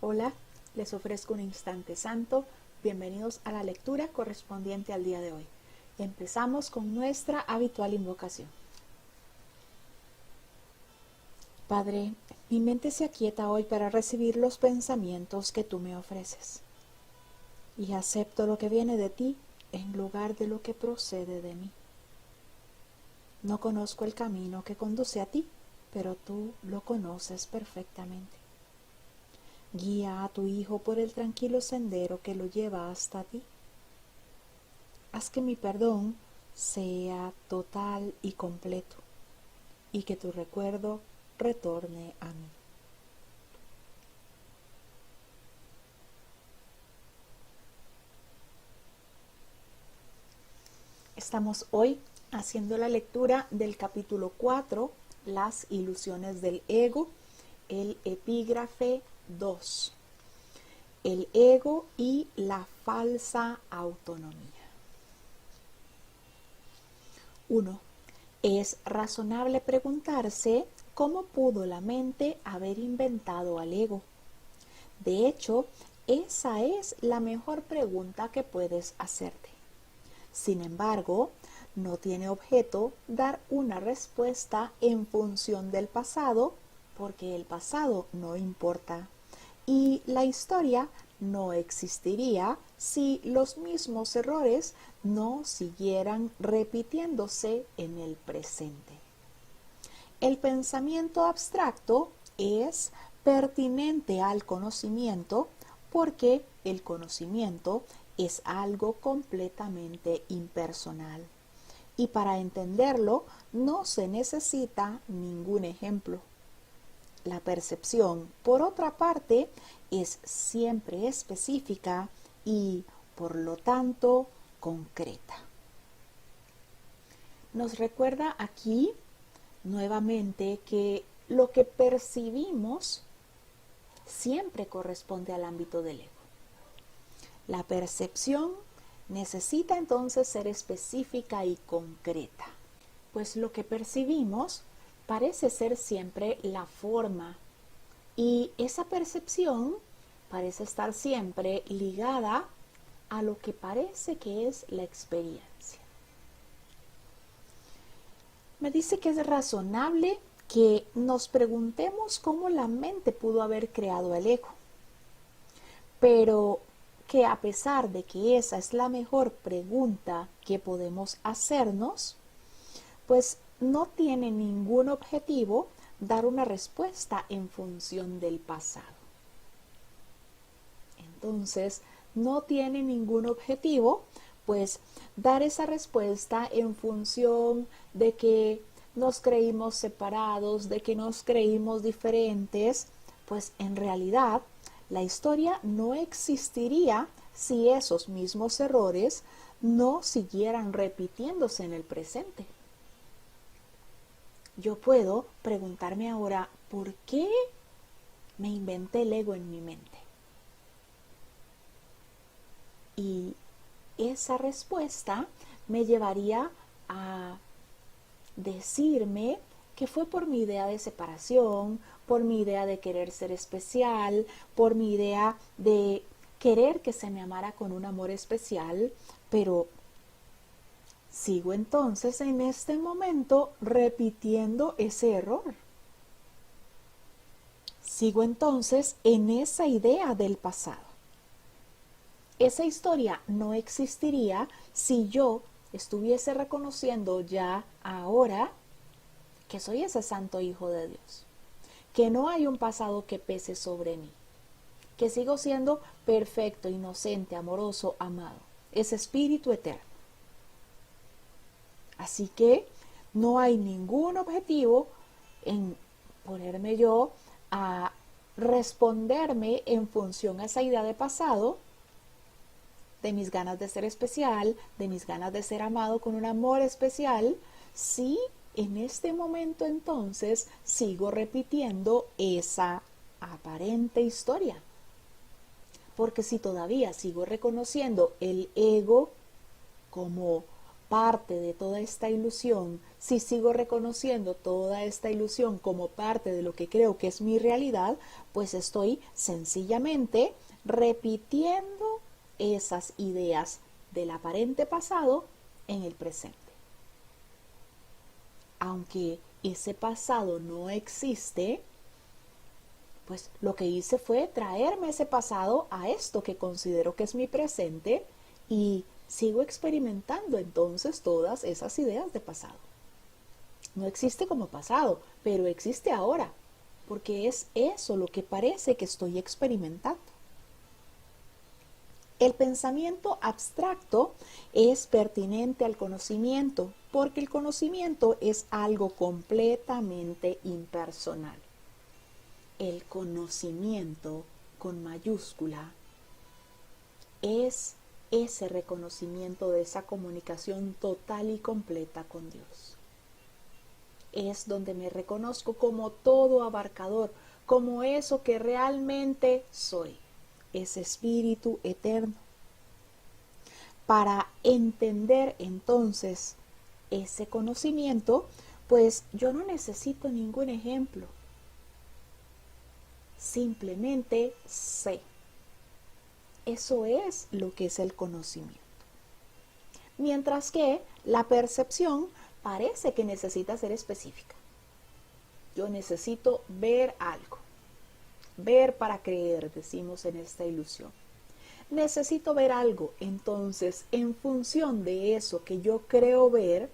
Hola, les ofrezco un instante santo. Bienvenidos a la lectura correspondiente al día de hoy. Empezamos con nuestra habitual invocación. Padre, mi mente se aquieta hoy para recibir los pensamientos que tú me ofreces. Y acepto lo que viene de ti en lugar de lo que procede de mí. No conozco el camino que conduce a ti, pero tú lo conoces perfectamente. Guía a tu Hijo por el tranquilo sendero que lo lleva hasta ti. Haz que mi perdón sea total y completo, y que tu recuerdo retorne a mí. Estamos hoy haciendo la lectura del capítulo 4, Las ilusiones del ego, el epígrafe 2. El ego y la falsa autonomía. 1. Es razonable preguntarse cómo pudo la mente haber inventado al ego. De hecho, esa es la mejor pregunta que puedes hacerte. Sin embargo, no tiene objeto dar una respuesta en función del pasado, porque el pasado no importa y la historia no existiría si los mismos errores no siguieran repitiéndose en el presente. El pensamiento abstracto es pertinente al conocimiento porque el conocimiento es algo completamente impersonal. Y para entenderlo no se necesita ningún ejemplo. La percepción, por otra parte, es siempre específica y, por lo tanto, concreta. Nos recuerda aquí nuevamente que lo que percibimos siempre corresponde al ámbito del ego. La percepción necesita entonces ser específica y concreta, pues lo que percibimos parece ser siempre la forma y esa percepción parece estar siempre ligada a lo que parece que es la experiencia. Me dice que es razonable que nos preguntemos cómo la mente pudo haber creado el ego, pero que a pesar de que esa es la mejor pregunta que podemos hacernos, pues no tiene ningún objetivo dar una respuesta en función del pasado. Entonces, no tiene ningún objetivo, pues dar esa respuesta en función de que nos creímos separados, de que nos creímos diferentes, pues en realidad la historia no existiría si esos mismos errores no siguieran repitiéndose en el presente. Yo puedo preguntarme ahora, ¿por qué me inventé el ego en mi mente? Y esa respuesta me llevaría a decirme que fue por mi idea de separación, por mi idea de querer ser especial, por mi idea de querer que se me amara con un amor especial, pero sigo entonces en este momento repitiendo ese error. Sigo entonces en esa idea del pasado. Esa historia no existiría si yo estuviese reconociendo ya ahora que soy ese santo hijo de Dios, que no hay un pasado que pese sobre mí, que sigo siendo perfecto, inocente, amoroso, amado, ese espíritu eterno. Así que no hay ningún objetivo en ponerme yo a responderme en función a esa idea de pasado, de mis ganas de ser especial, de mis ganas de ser amado con un amor especial, si en este momento entonces sigo repitiendo esa aparente historia. Porque si todavía sigo reconociendo el ego como parte de toda esta ilusión, si sigo reconociendo toda esta ilusión como parte de lo que creo que es mi realidad, pues estoy sencillamente repitiendo esas ideas del aparente pasado en el presente. Aunque ese pasado no existe, pues lo que hice fue traerme ese pasado a esto que considero que es mi presente y sigo experimentando entonces todas esas ideas de pasado. No existe como pasado, pero existe ahora, porque es eso lo que parece que estoy experimentando. El pensamiento abstracto es pertinente al conocimiento, porque el conocimiento es algo completamente impersonal. El conocimiento con mayúscula es ese reconocimiento de esa comunicación total y completa con Dios. Es donde me reconozco como todo abarcador, como eso que realmente soy, ese espíritu eterno. Para entender entonces ese conocimiento, pues yo no necesito ningún ejemplo. Simplemente sé. Eso es lo que es el conocimiento. Mientras que la percepción parece que necesita ser específica. Yo necesito ver algo. Ver para creer, decimos en esta ilusión. Necesito ver algo, entonces en función de eso que yo creo ver,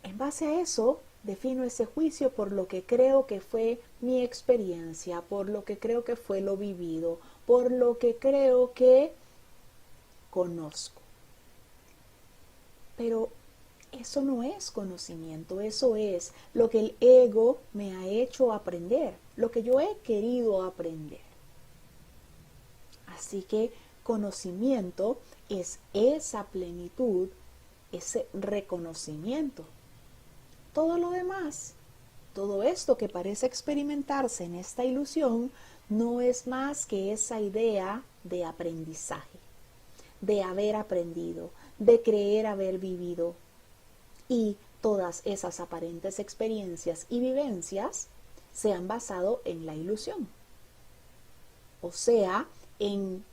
en base a eso defino ese juicio por lo que creo que fue mi experiencia, por lo que creo que fue lo vivido, por lo que creo que conozco. Pero eso no es conocimiento, eso es lo que el ego me ha hecho aprender, lo que yo he querido aprender. Así que conocimiento es esa plenitud, ese reconocimiento. Todo lo demás, todo esto que parece experimentarse en esta ilusión, no es más que esa idea de aprendizaje, de haber aprendido, de creer haber vivido. Y todas esas aparentes experiencias y vivencias se han basado en la ilusión. O sea, en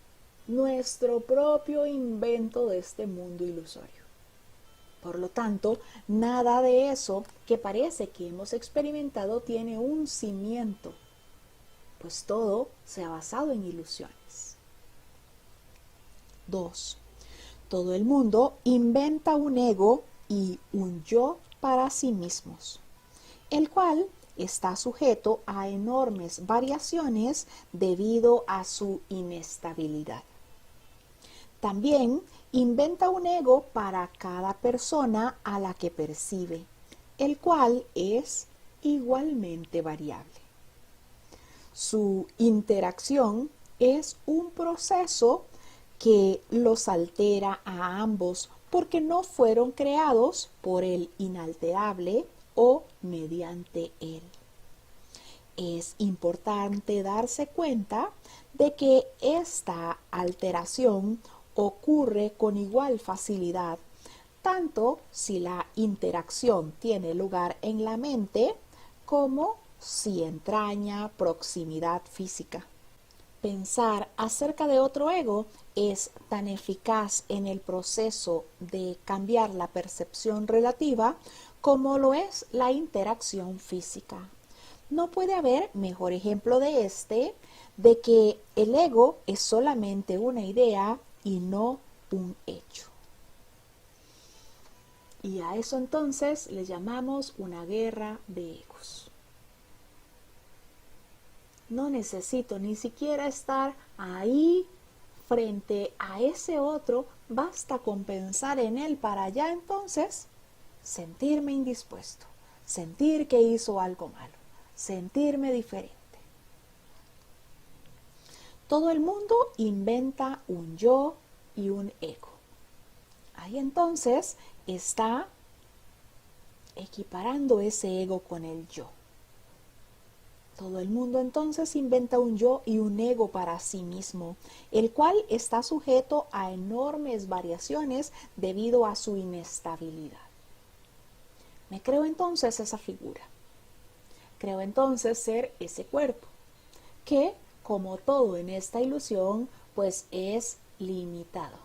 nuestro propio invento de este mundo ilusorio. Por lo tanto, nada de eso que parece que hemos experimentado tiene un cimiento, pues todo se ha basado en ilusiones. 2. Todo el mundo inventa un ego y un yo para sí mismos, el cual está sujeto a enormes variaciones debido a su inestabilidad. También inventa un ego para cada persona a la que percibe, el cual es igualmente variable. Su interacción es un proceso que los altera a ambos porque no fueron creados por el inalterable o mediante él. Es importante darse cuenta de que esta alteración ocurre con igual facilidad, tanto si la interacción tiene lugar en la mente como si entraña proximidad física. Pensar acerca de otro ego es tan eficaz en el proceso de cambiar la percepción relativa como lo es la interacción física. No puede haber mejor ejemplo de que el ego es solamente una idea y no un hecho. Y a eso entonces le llamamos una guerra de egos. No necesito ni siquiera estar ahí frente a ese otro, basta con pensar en él para ya entonces sentirme indispuesto, sentir que hizo algo malo, sentirme diferente. Todo el mundo inventa un yo y un ego. Ahí entonces está equiparando ese ego con el yo. Todo el mundo entonces inventa un yo y un ego para sí mismo, el cual está sujeto a enormes variaciones debido a su inestabilidad. Me creo entonces esa figura. Creo entonces ser ese cuerpo, que, como todo en esta ilusión, pues es limitado.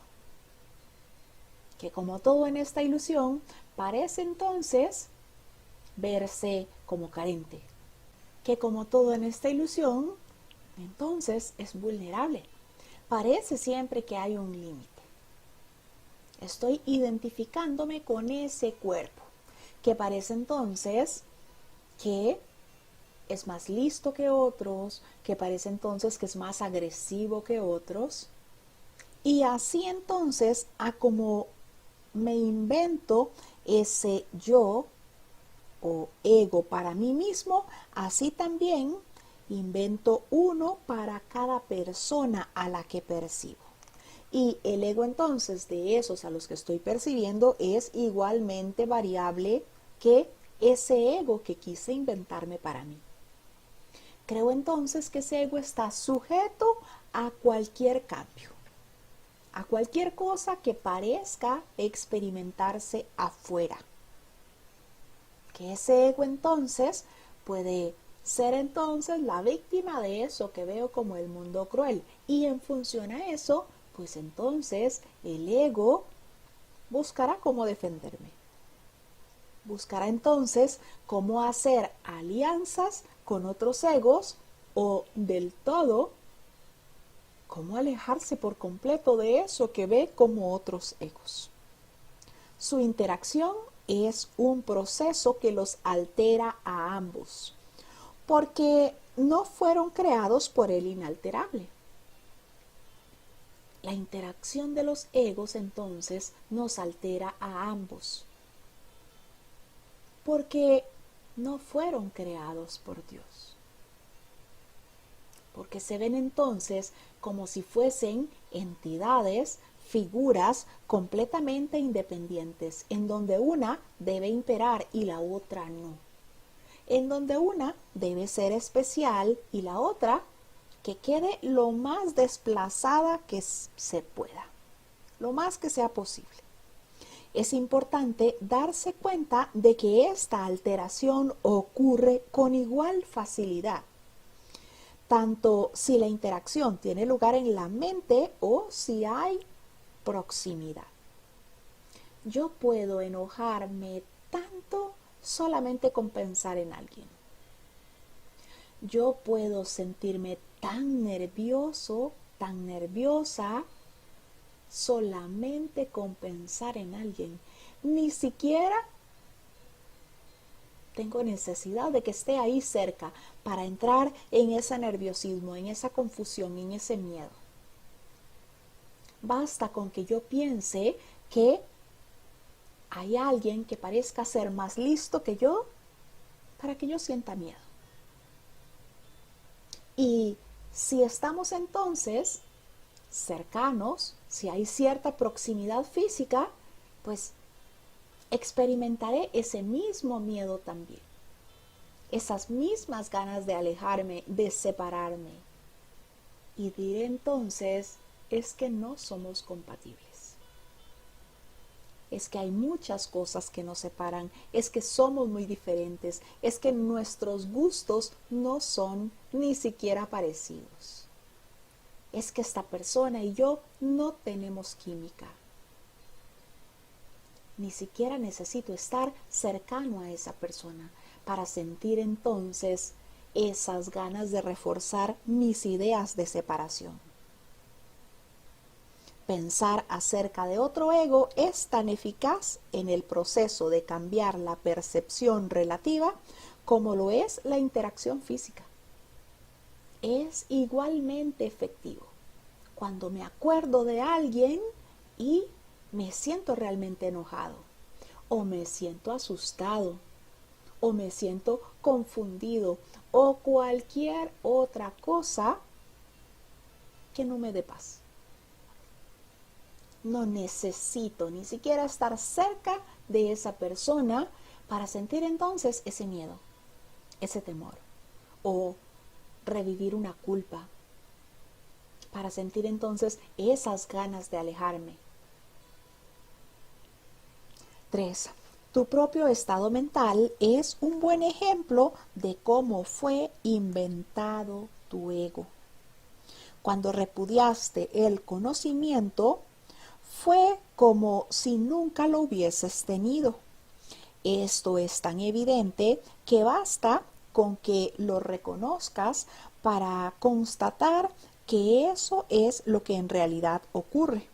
Que como todo en esta ilusión, parece entonces verse como carente. Que como todo en esta ilusión, entonces es vulnerable. Parece siempre que hay un límite. Estoy identificándome con ese cuerpo, que parece entonces que es más listo que otros, que parece entonces que es más agresivo que otros. Y así entonces, a como me invento ese yo o ego para mí mismo, así también invento uno para cada persona a la que percibo. Y el ego entonces de esos a los que estoy percibiendo es igualmente variable que ese ego que quise inventarme para mí. Creo entonces que ese ego está sujeto a cualquier cambio, a cualquier cosa que parezca experimentarse afuera. Que ese ego entonces puede ser entonces la víctima de eso que veo como el mundo cruel. Y en función a eso, pues entonces el ego buscará cómo defenderme. Buscará entonces cómo hacer alianzas con otros egos o del todo cómo alejarse por completo de eso que ve como otros egos. Su interacción es un proceso que los altera a ambos, porque no fueron creados por el inalterable. La interacción de los egos entonces nos altera a ambos, porque no fueron creados por Dios. Porque se ven entonces como si fuesen entidades, figuras completamente independientes, en donde una debe imperar y la otra no. En donde una debe ser especial y la otra que quede lo más desplazada que se pueda, lo más que sea posible. Es importante darse cuenta de que esta alteración ocurre con igual facilidad, tanto si la interacción tiene lugar en la mente o si hay proximidad. Yo puedo enojarme tanto solamente con pensar en alguien. Yo puedo sentirme tan nervioso, tan nerviosa, solamente con pensar en alguien. Ni siquiera tengo necesidad de que esté ahí cerca para entrar en ese nerviosismo, en esa confusión, en ese miedo. Basta con que yo piense que hay alguien que parezca ser más listo que yo para que yo sienta miedo. Y si estamos entonces cercanos, si hay cierta proximidad física, pues experimentaré ese mismo miedo también. Esas mismas ganas de alejarme, de separarme. Y diré entonces, es que no somos compatibles. Es que hay muchas cosas que nos separan, es que somos muy diferentes, es que nuestros gustos no son ni siquiera parecidos. Es que esta persona y yo no tenemos química. Ni siquiera necesito estar cercano a esa persona para sentir entonces esas ganas de reforzar mis ideas de separación. Pensar acerca de otro ego es tan eficaz en el proceso de cambiar la percepción relativa como lo es la interacción física. Es igualmente efectivo cuando me acuerdo de alguien y me siento realmente enojado, o me siento asustado, o me siento confundido, o cualquier otra cosa que no me dé paz. No necesito ni siquiera estar cerca de esa persona para sentir entonces ese miedo, ese temor, o revivir una culpa, para sentir entonces esas ganas de alejarme. 3. Tu propio estado mental es un buen ejemplo de cómo fue inventado tu ego. Cuando repudiaste el conocimiento, fue como si nunca lo hubieses tenido. Esto es tan evidente que basta con que lo reconozcas para constatar que eso es lo que en realidad ocurre.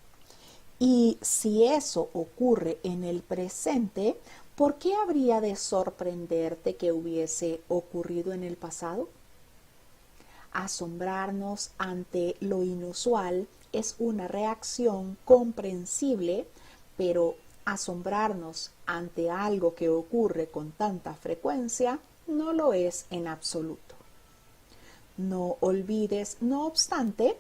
Y si eso ocurre en el presente, ¿por qué habría de sorprenderte que hubiese ocurrido en el pasado? Asombrarnos ante lo inusual es una reacción comprensible, pero asombrarnos ante algo que ocurre con tanta frecuencia no lo es en absoluto. No olvides, no obstante,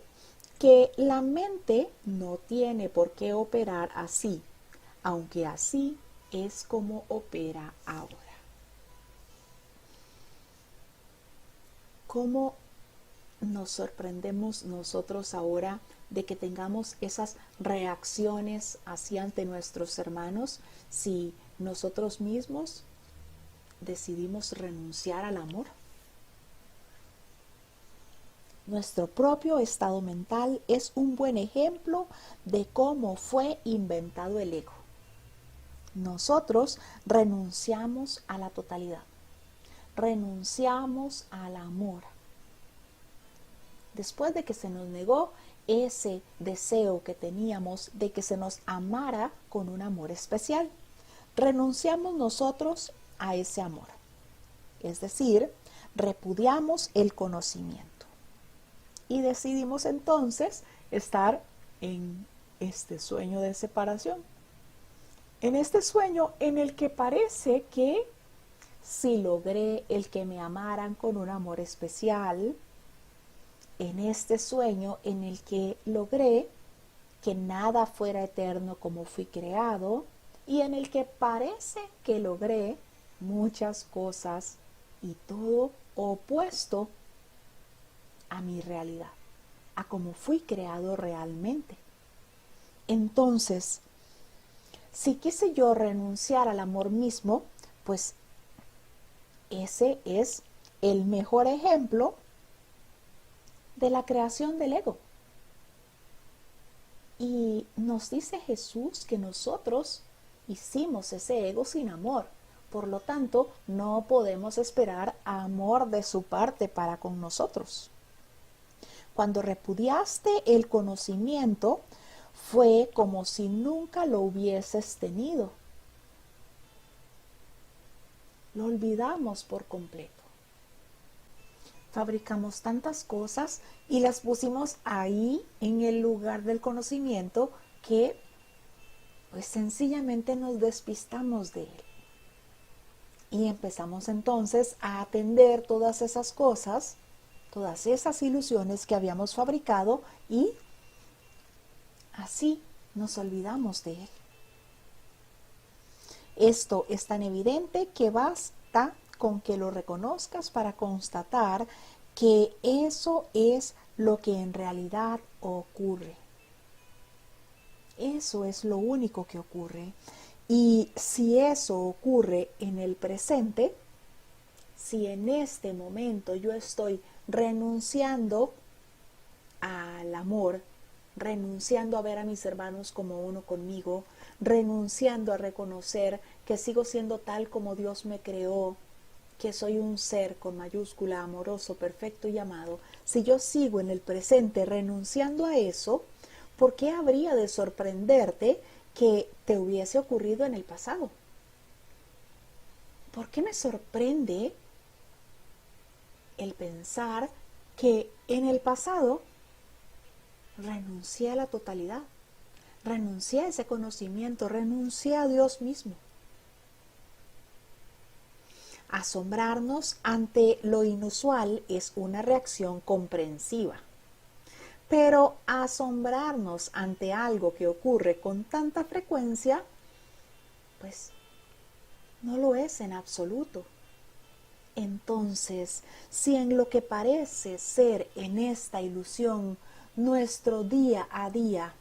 que la mente no tiene por qué operar así, aunque así es como opera ahora. ¿Cómo nos sorprendemos nosotros ahora de que tengamos esas reacciones así ante nuestros hermanos si nosotros mismos decidimos renunciar al amor? Nuestro propio estado mental es un buen ejemplo de cómo fue inventado el ego. Nosotros renunciamos a la totalidad, renunciamos al amor. Después de que se nos negó ese deseo que teníamos de que se nos amara con un amor especial, renunciamos nosotros a ese amor. Es decir, repudiamos el conocimiento. Y decidimos entonces estar en este sueño de separación. En este sueño en el que parece que si logré el que me amaran con un amor especial, en este sueño en el que logré que nada fuera eterno como fui creado y en el que parece que logré muchas cosas y todo opuesto a mi realidad, a cómo fui creado realmente. Entonces, si quise yo renunciar al amor mismo, pues ese es el mejor ejemplo de la creación del ego. Y nos dice Jesús que nosotros hicimos ese ego sin amor. Por lo tanto, no podemos esperar amor de su parte para con nosotros. Cuando repudiaste el conocimiento, fue como si nunca lo hubieses tenido. Lo olvidamos por completo. Fabricamos tantas cosas y las pusimos ahí en el lugar del conocimiento que pues sencillamente nos despistamos de él. Y empezamos entonces a atender todas esas cosas, todas esas ilusiones que habíamos fabricado y así nos olvidamos de él. Esto es tan evidente que basta con que lo reconozcas para constatar que eso es lo que en realidad ocurre. Eso es lo único que ocurre. Y si eso ocurre en el presente, si en este momento yo estoy renunciando al amor, renunciando a ver a mis hermanos como uno conmigo, renunciando a reconocer que sigo siendo tal como Dios me creó, que soy un ser con mayúscula, amoroso, perfecto y amado, si yo sigo en el presente renunciando a eso, ¿por qué habría de sorprenderte que te hubiese ocurrido en el pasado? ¿Por qué me sorprende el pensar que en el pasado renuncié a la totalidad, renuncié a ese conocimiento, renuncié a Dios mismo? Asombrarnos ante lo inusual es una reacción comprensiva, pero asombrarnos ante algo que ocurre con tanta frecuencia, pues no lo es en absoluto. Entonces, si en lo que parece ser en esta ilusión nuestro día a día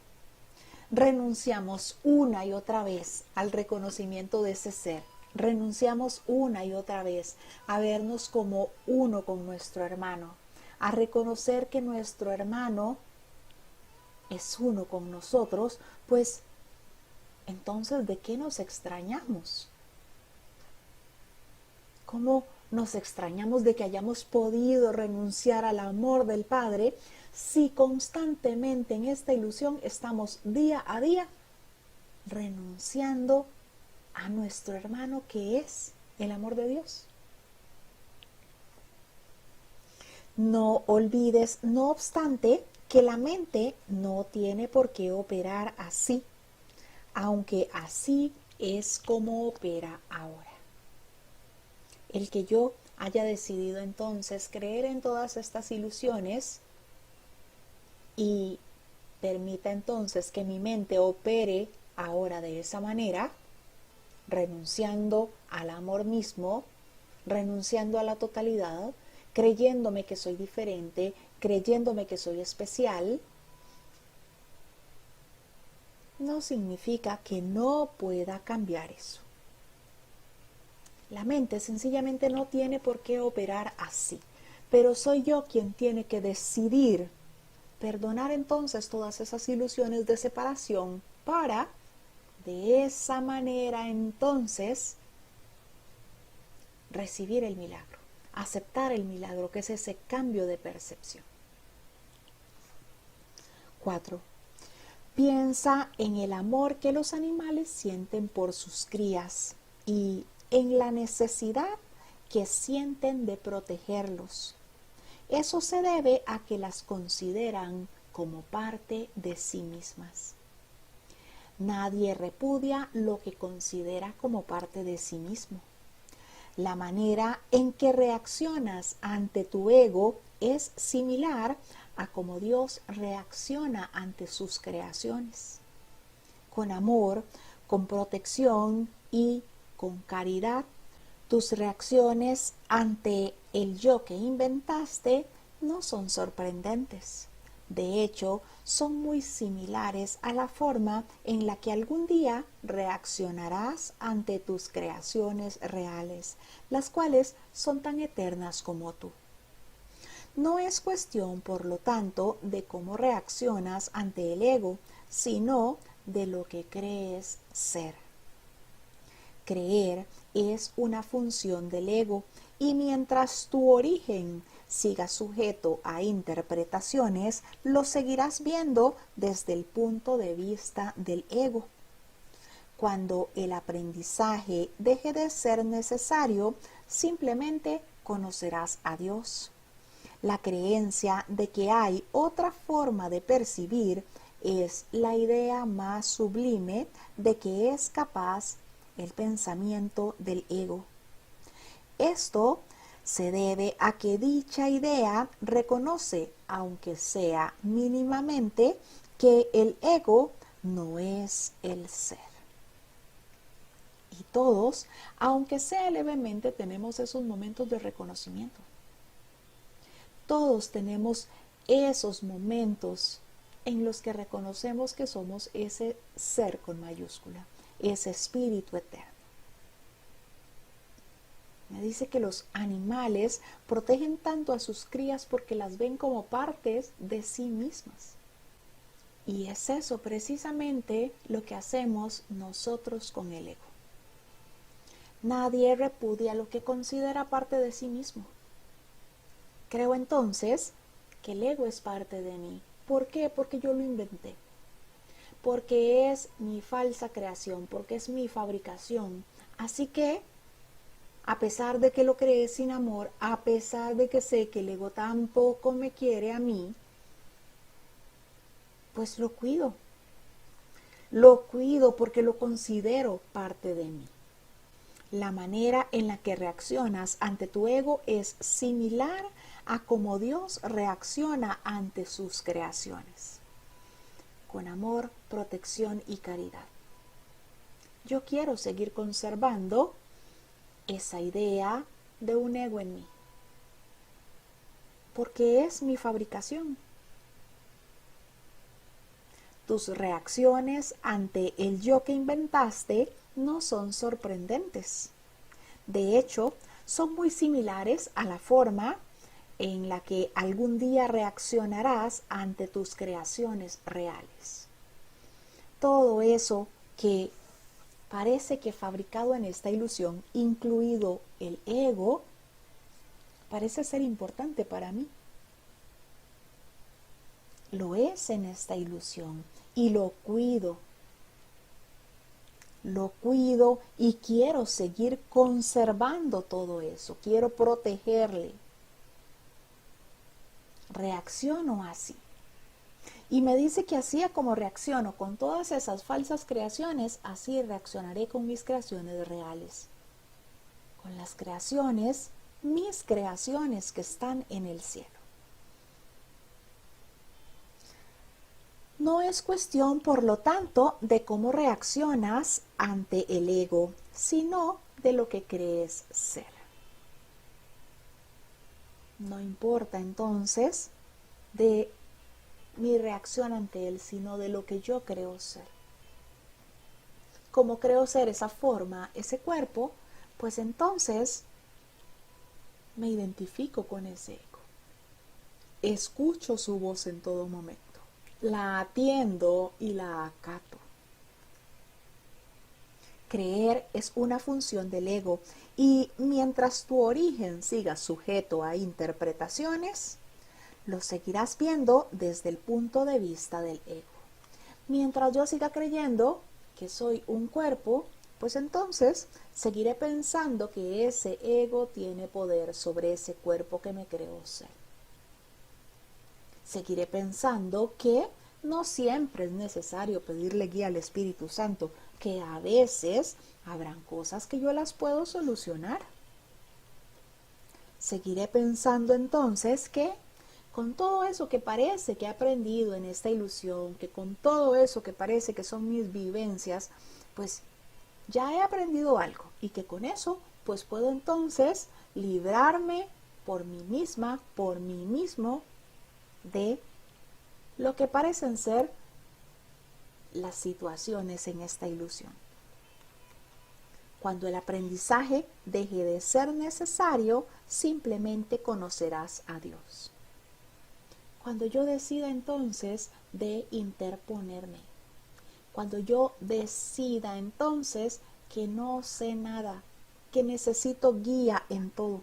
renunciamos una y otra vez al reconocimiento de ese ser, renunciamos una y otra vez a vernos como uno con nuestro hermano, a reconocer que nuestro hermano es uno con nosotros, pues entonces ¿de qué nos extrañamos? ¿Cómo nos extrañamos de que hayamos podido renunciar al amor del Padre si constantemente en esta ilusión estamos día a día renunciando a nuestro hermano que es el amor de Dios? No olvides, no obstante, que la mente no tiene por qué operar así, aunque así es como opera ahora. El que yo haya decidido entonces creer en todas estas ilusiones y permita entonces que mi mente opere ahora de esa manera, renunciando al amor mismo, renunciando a la totalidad, creyéndome que soy diferente, creyéndome que soy especial, no significa que no pueda cambiar eso. La mente sencillamente no tiene por qué operar así, pero soy yo quien tiene que decidir perdonar entonces todas esas ilusiones de separación para de esa manera entonces recibir el milagro, aceptar el milagro, que es ese cambio de percepción. 4. Piensa en el amor que los animales sienten por sus crías y en la necesidad que sienten de protegerlos. Eso se debe a que las consideran como parte de sí mismas. Nadie repudia lo que considera como parte de sí mismo. La manera en que reaccionas ante tu ego es similar a cómo Dios reacciona ante sus creaciones. Con amor, con protección y con caridad, tus reacciones ante el yo que inventaste no son sorprendentes. De hecho, son muy similares a la forma en la que algún día reaccionarás ante tus creaciones reales, las cuales son tan eternas como tú. No es cuestión, por lo tanto, de cómo reaccionas ante el ego, sino de lo que crees ser. Creer es una función del ego y mientras tu origen siga sujeto a interpretaciones, lo seguirás viendo desde el punto de vista del ego. Cuando el aprendizaje deje de ser necesario, simplemente conocerás a Dios. La creencia de que hay otra forma de percibir es la idea más sublime de que es capaz el pensamiento del ego. Esto se debe a que dicha idea reconoce, aunque sea mínimamente, que el ego no es el ser. Y todos, aunque sea levemente, tenemos esos momentos de reconocimiento. Todos tenemos esos momentos en los que reconocemos que somos ese ser con mayúscula, ese espíritu eterno. Me dice que los animales protegen tanto a sus crías porque las ven como partes de sí mismas. Y es eso precisamente lo que hacemos nosotros con el ego. Nadie repudia lo que considera parte de sí mismo. Creo entonces que el ego es parte de mí. ¿Por qué? Porque yo lo inventé. Porque es mi falsa creación, porque es mi fabricación. Así que, a pesar de que lo creé sin amor, a pesar de que sé que el ego tampoco me quiere a mí, pues lo cuido. Lo cuido porque lo considero parte de mí. La manera en la que reaccionas ante tu ego es similar a cómo Dios reacciona ante sus creaciones, con amor, protección y caridad. Yo quiero seguir conservando esa idea de un ego en mí, porque es mi fabricación. Tus reacciones ante el yo que inventaste no son sorprendentes. De hecho, son muy similares a la forma en la que algún día reaccionarás ante tus creaciones reales. Todo eso que parece que fabricado en esta ilusión, incluido el ego, parece ser importante para mí. Lo es en esta ilusión y lo cuido y quiero seguir conservando todo eso, quiero protegerle. Reacciono así. Y me dice que así como reacciono con todas esas falsas creaciones, así reaccionaré con mis creaciones reales. Con las creaciones, mis creaciones que están en el cielo. No es cuestión, por lo tanto, de cómo reaccionas ante el ego, sino de lo que crees ser. No importa entonces de mi reacción ante él, sino de lo que yo creo ser. Como creo ser esa forma, ese cuerpo, pues entonces me identifico con ese ego. Escucho su voz en todo momento. La atiendo y la acato. Creer es una función del ego y mientras tu origen siga sujeto a interpretaciones, lo seguirás viendo desde el punto de vista del ego. Mientras yo siga creyendo que soy un cuerpo, pues entonces seguiré pensando que ese ego tiene poder sobre ese cuerpo que me creo ser. Seguiré pensando que no siempre es necesario pedirle guía al Espíritu Santo, que a veces habrán cosas que yo las puedo solucionar. Seguiré pensando entonces que con todo eso que parece que he aprendido en esta ilusión, que con todo eso que parece que son mis vivencias, pues ya he aprendido algo y que con eso pues puedo entonces librarme por mí misma, por mí mismo, de lo que parecen ser las situaciones en esta ilusión. Cuando el aprendizaje deje de ser necesario, simplemente conocerás a Dios. Cuando yo decida entonces de interponerme, cuando yo decida entonces que no sé nada, que necesito guía en todo,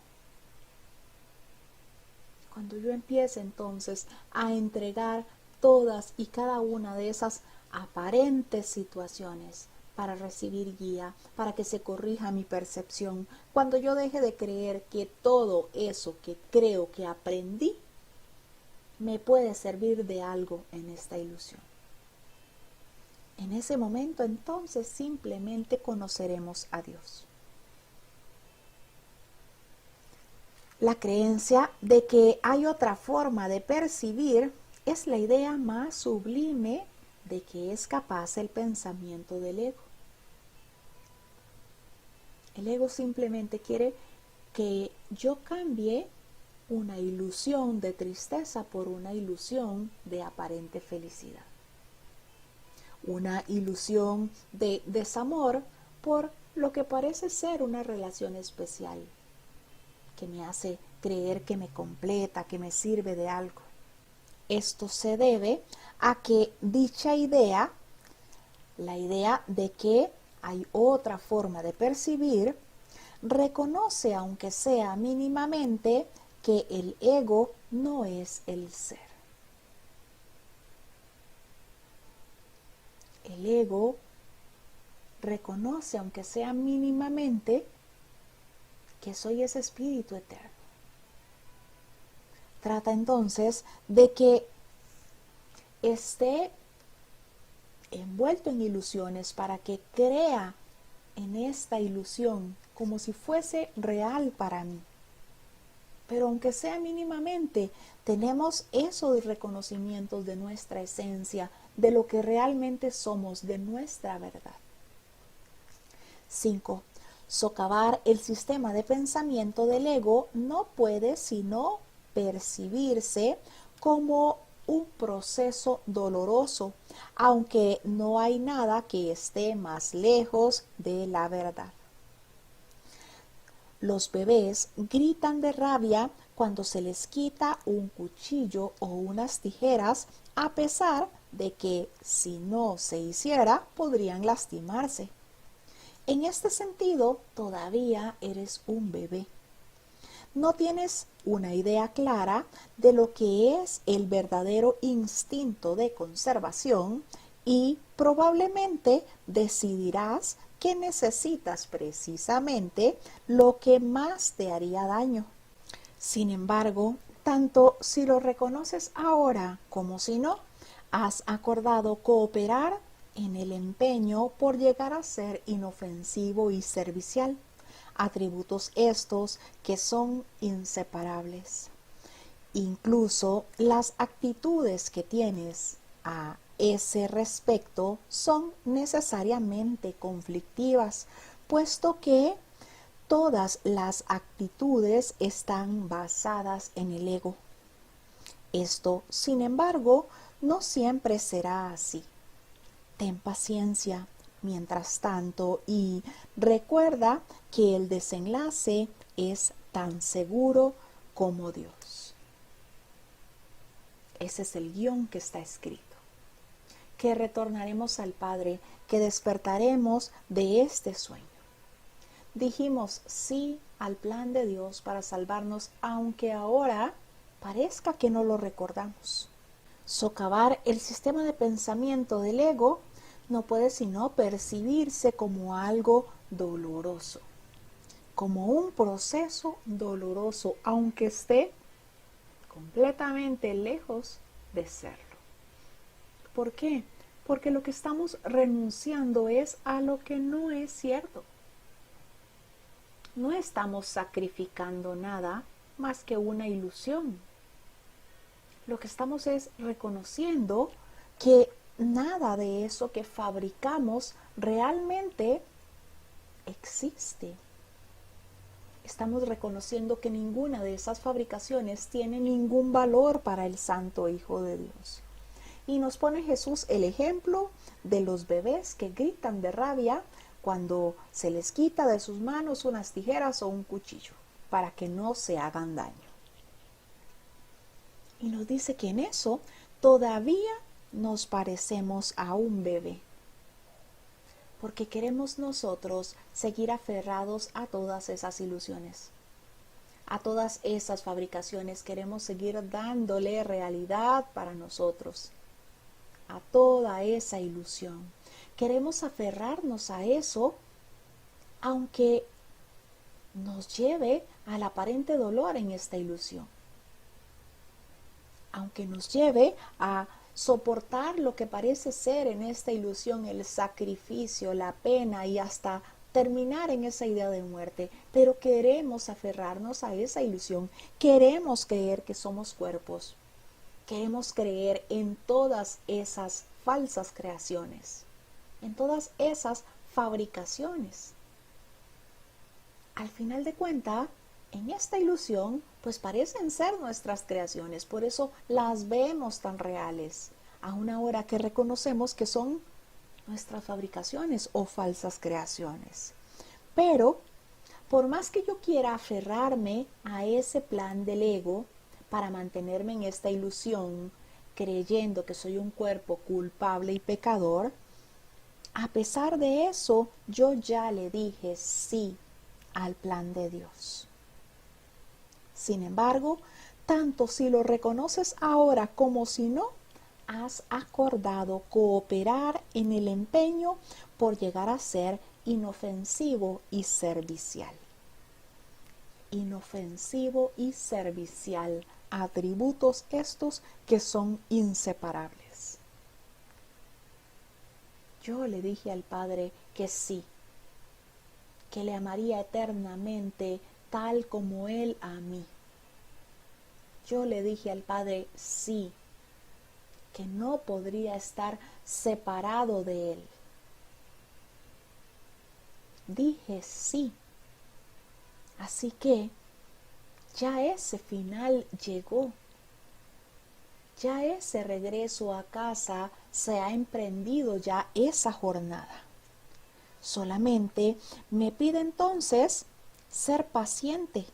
cuando yo empiece entonces a entregar todas y cada una de esas aparentes situaciones para recibir guía, para que se corrija mi percepción, cuando yo deje de creer que todo eso que creo que aprendí me puede servir de algo en esta ilusión. En ese momento entonces simplemente conoceremos a Dios. La creencia de que hay otra forma de percibir es la idea más sublime de que es capaz el pensamiento del ego. El ego simplemente quiere que yo cambie una ilusión de tristeza por una ilusión de aparente felicidad. Una ilusión de desamor por lo que parece ser una relación especial, que me hace creer que me completa, que me sirve de algo. Esto se debe a que dicha idea, la idea de que hay otra forma de percibir, reconoce, aunque sea mínimamente, que el ego no es el ser. El ego reconoce, aunque sea mínimamente, que soy ese espíritu eterno. Trata entonces de que esté envuelto en ilusiones para que crea en esta ilusión como si fuese real para mí. Pero aunque sea mínimamente, tenemos esos reconocimientos de nuestra esencia, de lo que realmente somos, de nuestra verdad. 5. Socavar el sistema de pensamiento del ego no puede sino percibirse como un proceso doloroso, aunque no hay nada que esté más lejos de la verdad. Los bebés gritan de rabia cuando se les quita un cuchillo o unas tijeras, a pesar de que si no se hiciera podrían lastimarse. En este sentido, todavía eres un bebé. No tienes una idea clara de lo que es el verdadero instinto de conservación y probablemente decidirás que necesitas precisamente lo que más te haría daño. Sin embargo, tanto si lo reconoces ahora como si no, has acordado cooperar en el empeño por llegar a ser inofensivo y servicial, atributos estos que son inseparables. Incluso las actitudes que tienes a ese respecto son necesariamente conflictivas, puesto que todas las actitudes están basadas en el ego. Esto, sin embargo, no siempre será así. Ten paciencia mientras tanto y recuerda que el desenlace es tan seguro como Dios. Ese es el guión que está escrito. Que retornaremos al Padre, que despertaremos de este sueño. Dijimos sí al plan de Dios para salvarnos, aunque ahora parezca que no lo recordamos. Socavar el sistema de pensamiento del ego no puede sino percibirse como algo doloroso, como un proceso doloroso, aunque esté completamente lejos de serlo. ¿Por qué? Porque lo que estamos renunciando es a lo que no es cierto. No estamos sacrificando nada más que una ilusión. Lo que estamos es reconociendo que nada de eso que fabricamos realmente existe. Estamos reconociendo que ninguna de esas fabricaciones tiene ningún valor para el Santo Hijo de Dios. Y nos pone Jesús el ejemplo de los bebés que gritan de rabia cuando se les quita de sus manos unas tijeras o un cuchillo para que no se hagan daño. Y nos dice que en eso todavía nos parecemos a un bebé, porque queremos nosotros seguir aferrados a todas esas ilusiones, a todas esas fabricaciones. Queremos seguir dándole realidad para nosotros, a toda esa ilusión. Queremos aferrarnos a eso, aunque nos lleve al aparente dolor en esta ilusión, aunque nos lleve a soportar lo que parece ser en esta ilusión el sacrificio, la pena y hasta terminar en esa idea de muerte. Pero queremos aferrarnos a esa ilusión, queremos creer que somos cuerpos, queremos creer en todas esas falsas creaciones, en todas esas fabricaciones. Al final de cuentas, en esta ilusión, pues parecen ser nuestras creaciones, por eso las vemos tan reales, aun ahora que reconocemos que son nuestras fabricaciones o falsas creaciones. Pero, por más que yo quiera aferrarme a ese plan del ego para mantenerme en esta ilusión, creyendo que soy un cuerpo culpable y pecador, a pesar de eso, yo ya le dije sí al plan de Dios. Sin embargo, tanto si lo reconoces ahora como si no, has acordado cooperar en el empeño por llegar a ser inofensivo y servicial. Inofensivo y servicial, atributos estos que son inseparables. Yo le dije al Padre que sí, que le amaría eternamente tal como Él a mí. Yo le dije al Padre sí, que no podría estar separado de Él. Dije sí Así que ya ese final llegó. Ya ese regreso a casa se ha emprendido ya esa jornada. Solamente me pide entonces ser paciente,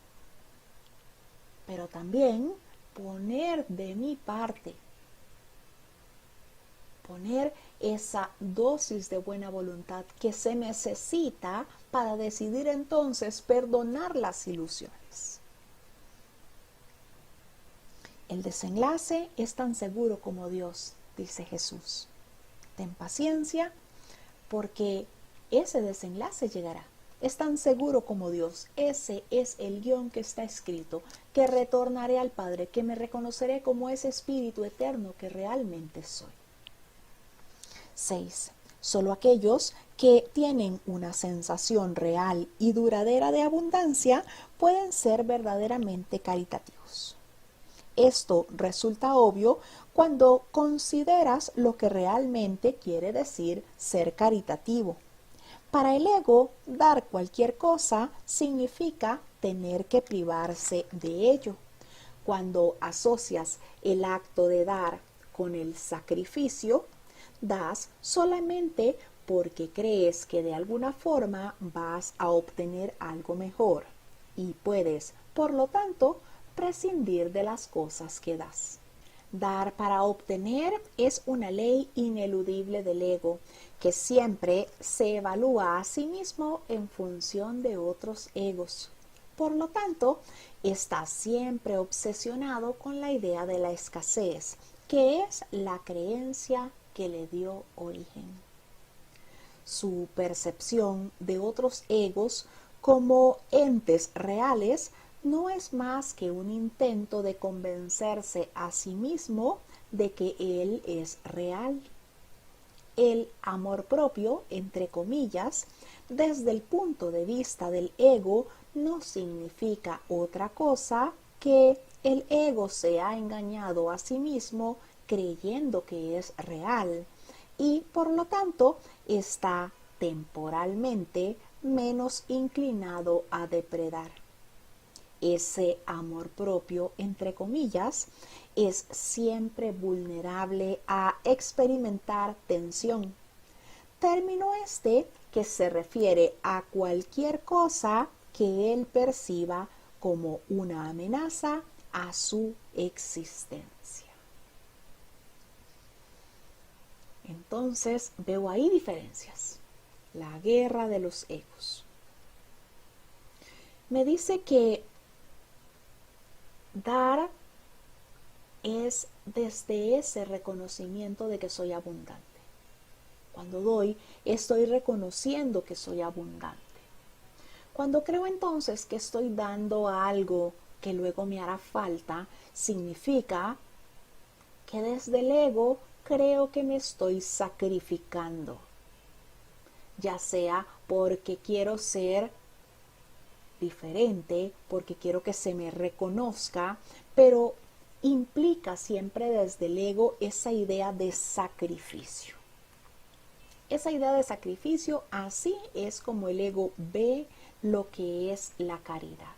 pero también poner de mi parte, poner esa dosis de buena voluntad que se necesita para decidir entonces perdonar las ilusiones. El desenlace es tan seguro como Dios, dice Jesús. Ten paciencia porque ese desenlace llegará. Es tan seguro como Dios. Ese es el guión que está escrito, que retornaré al Padre, que me reconoceré como ese Espíritu eterno que realmente soy. 6. Solo aquellos que tienen una sensación real y duradera de abundancia pueden ser verdaderamente caritativos. Esto resulta obvio cuando consideras lo que realmente quiere decir ser caritativo. Para el ego, dar cualquier cosa significa tener que privarse de ello. Cuando asocias el acto de dar con el sacrificio, das solamente porque crees que de alguna forma vas a obtener algo mejor y puedes, por lo tanto, prescindir de las cosas que das. Dar para obtener es una ley ineludible del ego, que siempre se evalúa a sí mismo en función de otros egos. Por lo tanto, está siempre obsesionado con la idea de la escasez, que es la creencia que le dio origen. Su percepción de otros egos como entes reales no es más que un intento de convencerse a sí mismo de que él es real. El amor propio, entre comillas, desde el punto de vista del ego, no significa otra cosa que el ego se ha engañado a sí mismo creyendo que es real y por lo tanto está temporalmente menos inclinado a depredar. Ese amor propio, entre comillas, es siempre vulnerable a experimentar tensión. Término este que se refiere a cualquier cosa que él perciba como una amenaza a su existencia. Entonces veo ahí diferencias. La guerra de los egos. Me dice que dar es desde ese reconocimiento de que soy abundante. Cuando doy, estoy reconociendo que soy abundante. Cuando creo entonces que estoy dando algo que luego me hará falta, significa que desde el ego creo que me estoy sacrificando, ya sea porque quiero ser diferente, porque quiero que se me reconozca, pero implica siempre desde el ego esa idea de sacrificio. Esa idea de sacrificio, así es como el ego ve lo que es la caridad.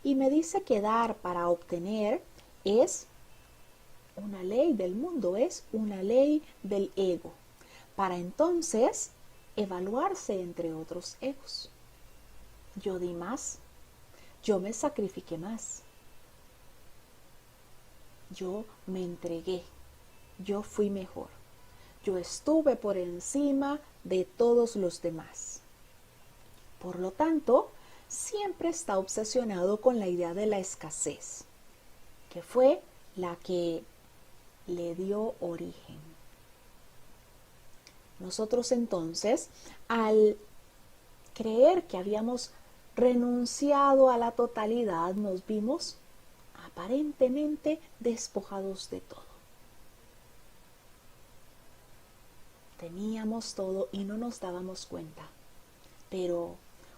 Y me dice que dar para obtener es una ley del mundo, es una ley del ego, para entonces evaluarse entre otros egos. Yo di más, yo me sacrifiqué más, yo me entregué, yo fui mejor, yo estuve por encima de todos los demás. Por lo tanto, siempre está obsesionado con la idea de la escasez, que fue la que le dio origen. Nosotros entonces, al creer que habíamos renunciado a la totalidad, nos vimos aparentemente despojados de todo. Teníamos todo y no nos dábamos cuenta. Pero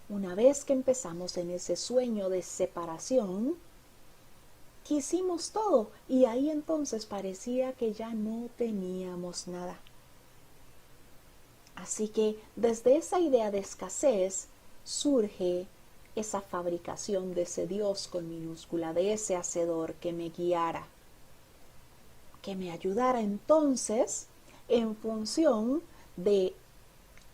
una vez que empezamos en ese sueño de separación, quisimos todo y ahí entonces parecía que ya no teníamos nada. Así que desde esa idea de escasez surge esa fabricación de ese Dios con minúscula, de ese hacedor que me guiara, que me ayudara entonces en función de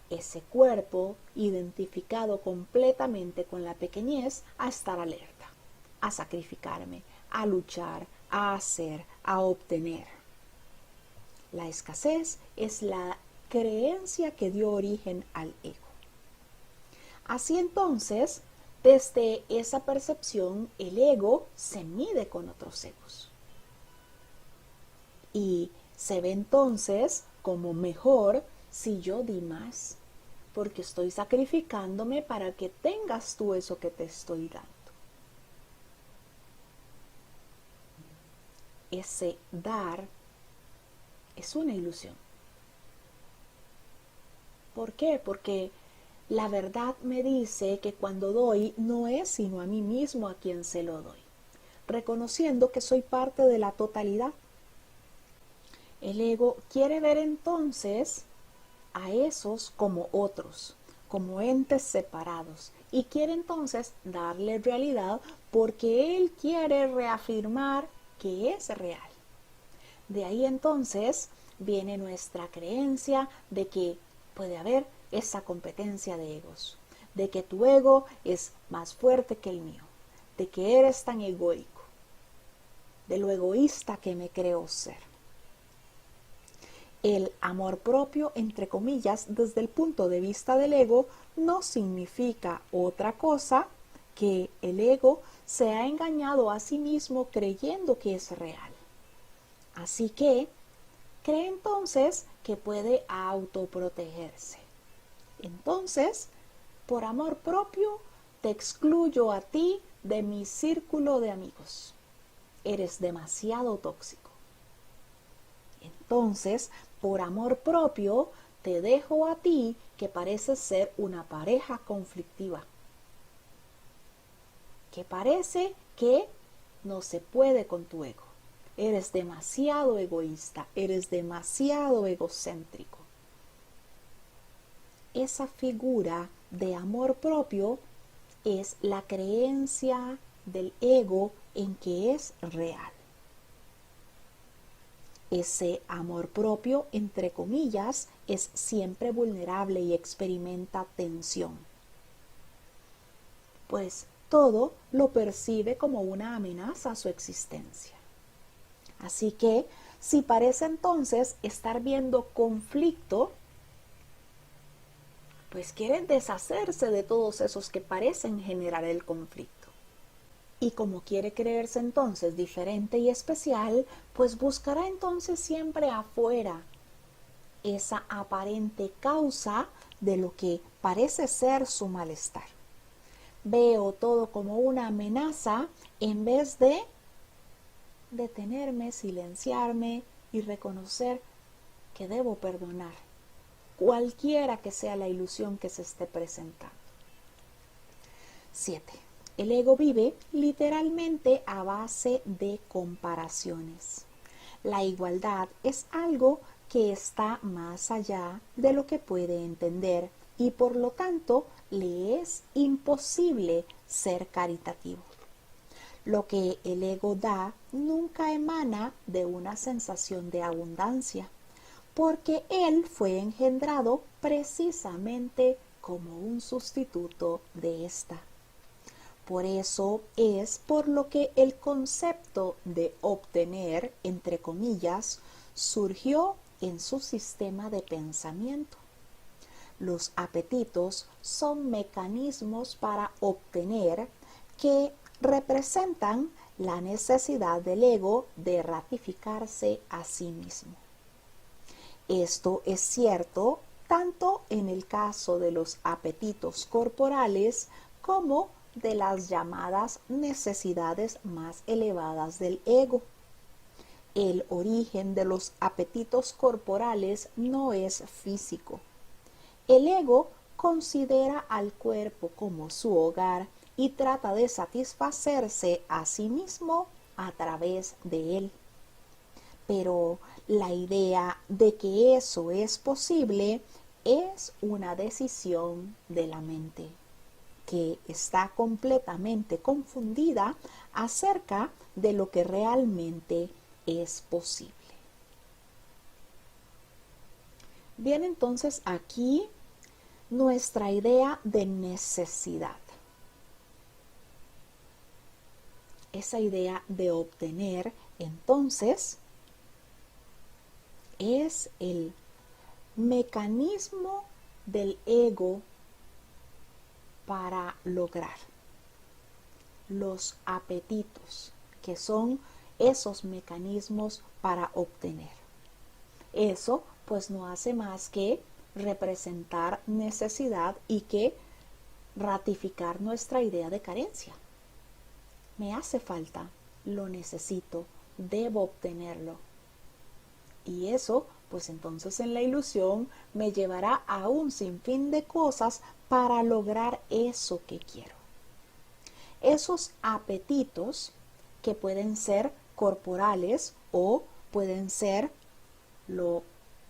ese cuerpo identificado completamente con la pequeñez a estar alerta, a sacrificarme, a luchar, a hacer, a obtener. La escasez es la creencia que dio origen al ego. Así entonces, desde esa percepción, el ego se mide con otros egos. Y se ve entonces como mejor si yo di más, porque estoy sacrificándome para que tengas tú eso que te estoy dando. Ese dar es una ilusión. ¿Por qué? Porque la verdad me dice que cuando doy no es sino a mí mismo a quien se lo doy, reconociendo que soy parte de la totalidad. El ego quiere ver entonces a esos como otros, como entes separados, y quiere entonces darle realidad porque él quiere reafirmar que es real. De ahí entonces viene nuestra creencia de que puede haber esa competencia de egos, de que tu ego es más fuerte que el mío, de que eres tan egoico, de lo egoísta que me creo ser. El amor propio, entre comillas, desde el punto de vista del ego, no significa otra cosa que el ego se ha engañado a sí mismo creyendo que es real. Así que cree entonces que puede autoprotegerse. Entonces, por amor propio, te excluyo a ti de mi círculo de amigos. Eres demasiado tóxico. Entonces, por amor propio, te dejo a ti que pareces ser una pareja conflictiva, que parece que no se puede con tu ego. Eres demasiado egoísta, eres demasiado egocéntrico. Esa figura de amor propio es la creencia del ego en que es real. Ese amor propio, entre comillas, es siempre vulnerable y experimenta tensión, pues todo lo percibe como una amenaza a su existencia. Así que, si parece entonces estar viendo conflicto, pues quieren deshacerse de todos esos que parecen generar el conflicto. Y como quiere creerse entonces diferente y especial, pues buscará entonces siempre afuera esa aparente causa de lo que parece ser su malestar. Veo todo como una amenaza en vez de detenerme, silenciarme y reconocer que debo perdonar, cualquiera que sea la ilusión que se esté presentando. 7. El ego vive literalmente a base de comparaciones. La igualdad es algo que está más allá de lo que puede entender y por lo tanto le es imposible ser caritativo. Lo que el ego da nunca emana de una sensación de abundancia, porque él fue engendrado precisamente como un sustituto de esta. Por eso es por lo que el concepto de obtener, entre comillas, surgió en su sistema de pensamiento. Los apetitos son mecanismos para obtener que representan la necesidad del ego de ratificarse a sí mismo. Esto es cierto tanto en el caso de los apetitos corporales como de las llamadas necesidades más elevadas del ego. El origen de los apetitos corporales no es físico. El ego considera al cuerpo como su hogar y trata de satisfacerse a sí mismo a través de él. Pero la idea de que eso es posible es una decisión de la mente. que está completamente confundida acerca de lo que realmente es posible. Bien, entonces aquí nuestra idea de necesidad. Esa idea de obtener, entonces, es el mecanismo del ego para lograr los apetitos, que son esos mecanismos para obtener. Eso pues no hace más que representar necesidad y que ratificar nuestra idea de carencia. Me hace falta, lo necesito, debo obtenerlo. Y eso, pues entonces en la ilusión me llevará a un sinfín de cosas para lograr eso que quiero. Esos apetitos que pueden ser corporales o pueden ser lo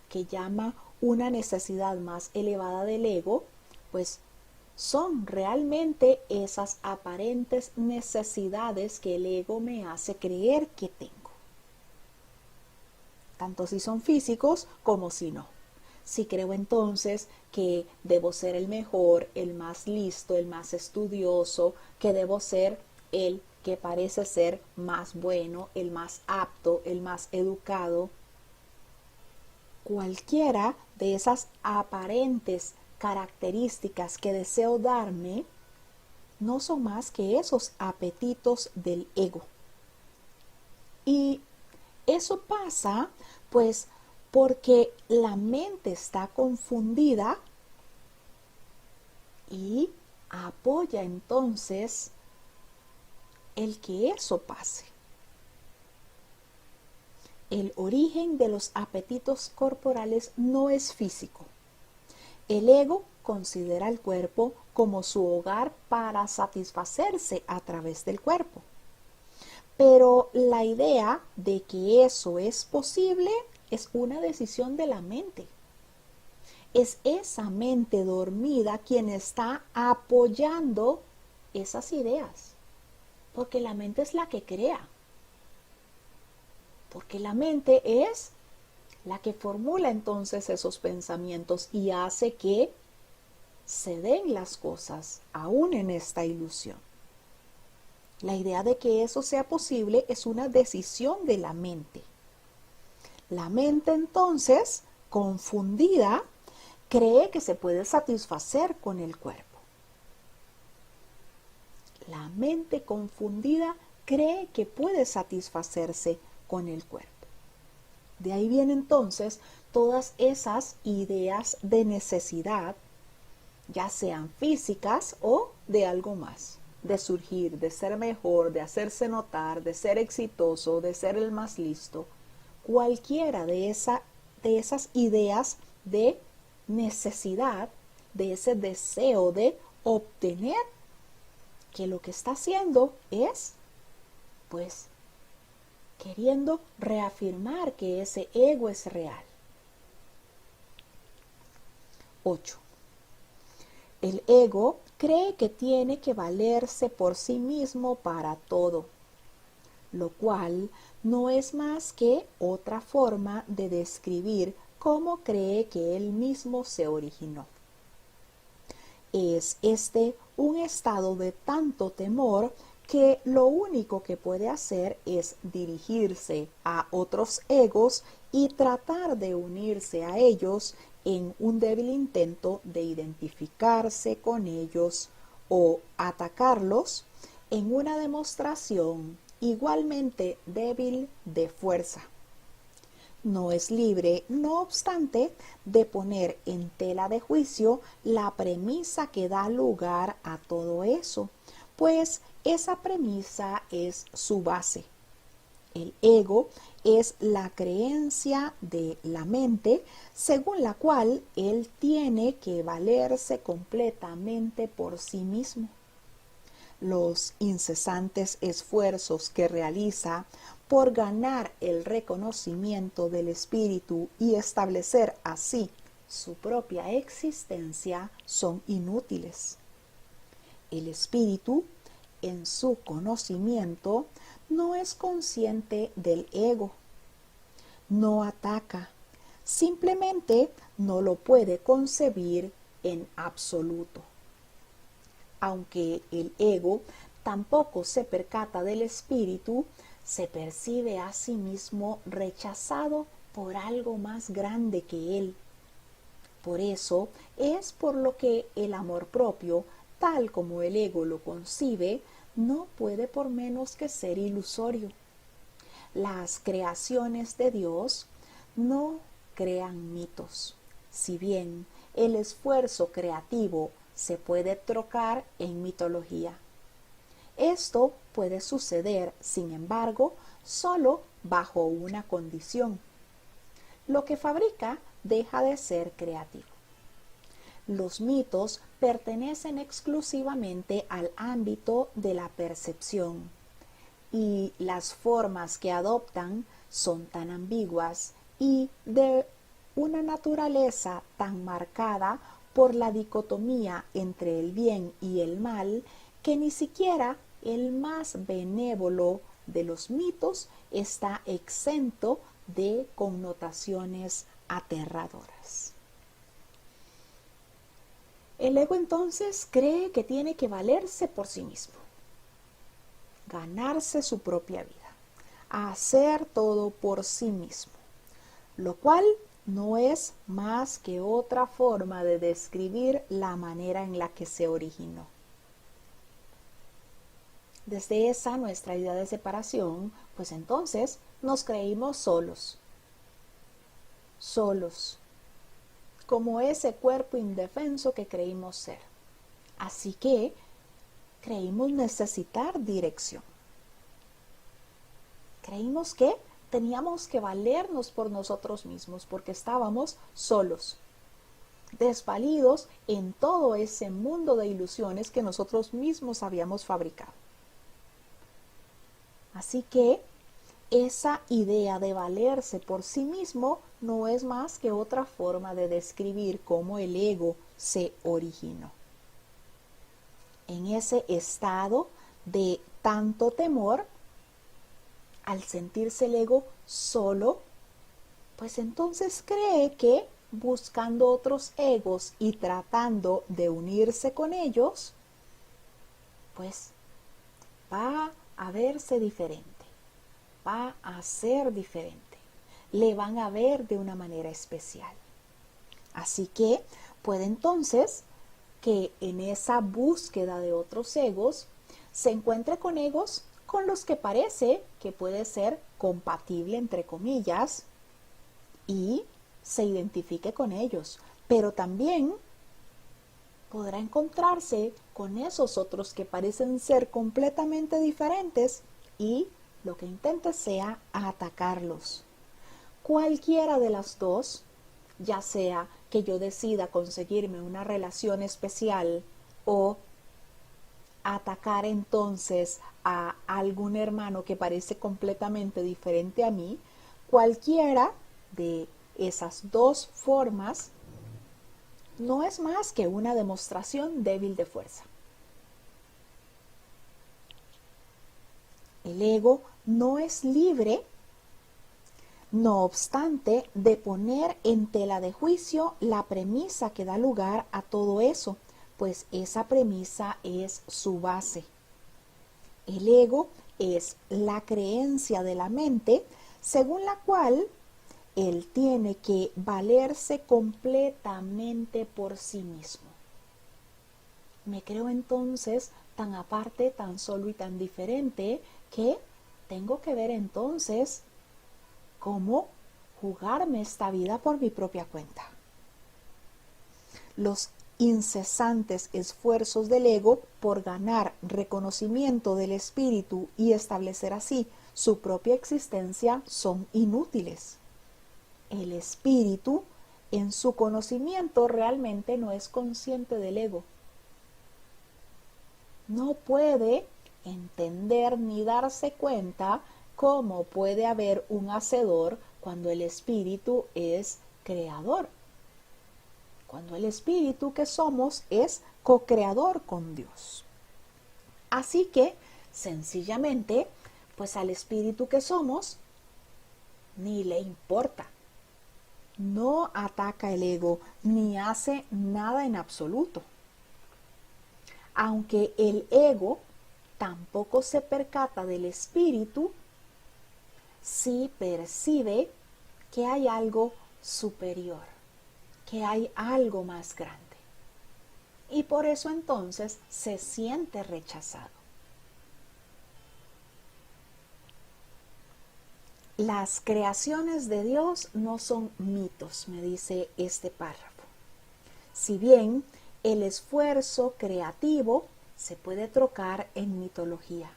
que llama una necesidad más elevada del ego, pues son realmente esas aparentes necesidades que el ego me hace creer que tengo. Tanto si son físicos como si no. Si creo entonces que debo ser el mejor, el más listo, el más estudioso, que debo ser el que parece ser más bueno, el más apto, el más educado, cualquiera de esas aparentes características que deseo darme no son más que esos apetitos del ego. Y eso pasa pues porque la mente está confundida y apoya entonces el que eso pase. El origen de los apetitos corporales no es físico. El ego considera el cuerpo como su hogar para satisfacerse a través del cuerpo. Pero la idea de que eso es posible es una decisión de la mente. Es esa mente dormida quien está apoyando esas ideas. Porque la mente es la que crea. Porque la mente es la que formula entonces esos pensamientos y hace que se den las cosas aún en esta ilusión. La idea de que eso sea posible es una decisión de la mente. La mente entonces, confundida, cree que se puede satisfacer con el cuerpo. La mente confundida cree que puede satisfacerse con el cuerpo. De ahí vienen entonces todas esas ideas de necesidad, ya sean físicas o de algo más, de surgir, de ser mejor, de hacerse notar, de ser exitoso, de ser el más listo. Cualquiera de esas ideas de necesidad, de ese deseo de obtener, que lo que está haciendo es, pues, queriendo reafirmar que ese ego es real. 8. El ego cree que tiene que valerse por sí mismo para todo, lo cual no es más que otra forma de describir cómo cree que él mismo se originó. Es este un estado de tanto temor que lo único que puede hacer es dirigirse a otros egos y tratar de unirse a ellos en un débil intento de identificarse con ellos o atacarlos en una demostración igualmente débil de fuerza. No es libre, no obstante, de poner en tela de juicio la premisa que da lugar a todo eso, pues esa premisa es su base. El ego es la creencia de la mente según la cual él tiene que valerse completamente por sí mismo. Los incesantes esfuerzos que realiza por ganar el reconocimiento del espíritu y establecer así su propia existencia son inútiles. El espíritu, en su conocimiento, no es consciente del ego, no ataca, simplemente no lo puede concebir en absoluto. Aunque el ego tampoco se percata del espíritu, se percibe a sí mismo rechazado por algo más grande que él. Por eso es por lo que el amor propio, tal como el ego lo concibe, no puede por menos que ser ilusorio. Las creaciones de Dios no crean mitos. Si bien el esfuerzo creativo se puede trocar en mitología. Esto puede suceder, sin embargo, solo bajo una condición. Lo que fabrica deja de ser creativo. Los mitos pertenecen exclusivamente al ámbito de la percepción y las formas que adoptan son tan ambiguas y de una naturaleza tan marcada por la dicotomía entre el bien y el mal que ni siquiera el más benévolo de los mitos está exento de connotaciones aterradoras. El ego entonces cree que tiene que valerse por sí mismo, ganarse su propia vida, hacer todo por sí mismo, lo cual no es más que otra forma de describir la manera en la que se originó. Desde esa nuestra idea de separación, pues entonces nos creímos solos, como ese cuerpo indefenso que creímos ser. Así que creímos necesitar dirección. Creímos que teníamos que valernos por nosotros mismos porque estábamos solos, desvalidos en todo ese mundo de ilusiones que nosotros mismos habíamos fabricado. Así que esa idea de valerse por sí mismo no es más que otra forma de describir cómo el ego se originó. En ese estado de tanto temor, al sentirse el ego solo, pues entonces cree que buscando otros egos y tratando de unirse con ellos, pues va a verse diferente, va a ser diferente, le van a ver de una manera especial. Así que puede entonces que en esa búsqueda de otros egos se encuentre con egos con los que parece que puede ser compatible, entre comillas, y se identifique con ellos, pero también podrá encontrarse con esos otros que parecen ser completamente diferentes y lo que intente sea atacarlos. Cualquiera de las dos, ya sea que yo decida conseguirme una relación especial o atacar entonces a algún hermano que parece completamente diferente a mí, cualquiera de esas dos formas no es más que una demostración débil de fuerza. El ego no es libre, no obstante, de poner en tela de juicio la premisa que da lugar a todo eso, pues esa premisa es su base. El ego es la creencia de la mente según la cual él tiene que valerse completamente por sí mismo. Me creo entonces tan aparte, tan solo y tan diferente que tengo que ver entonces cómo jugarme esta vida por mi propia cuenta. Los incesantes esfuerzos del ego por ganar reconocimiento del espíritu y establecer así su propia existencia son inútiles. El espíritu, en su conocimiento, realmente no es consciente del ego. No puede entender ni darse cuenta cómo puede haber un hacedor cuando el espíritu es creador. Cuando el espíritu que somos es co-creador con Dios. Así que, sencillamente, pues al espíritu que somos, ni le importa. No ataca el ego, ni hace nada en absoluto. Aunque el ego tampoco se percata del espíritu, sí percibe que hay algo superior, que hay algo más grande. Y por eso entonces se siente rechazado. Las creaciones de Dios no son mitos, me dice este párrafo. Si bien el esfuerzo creativo se puede trocar en mitología.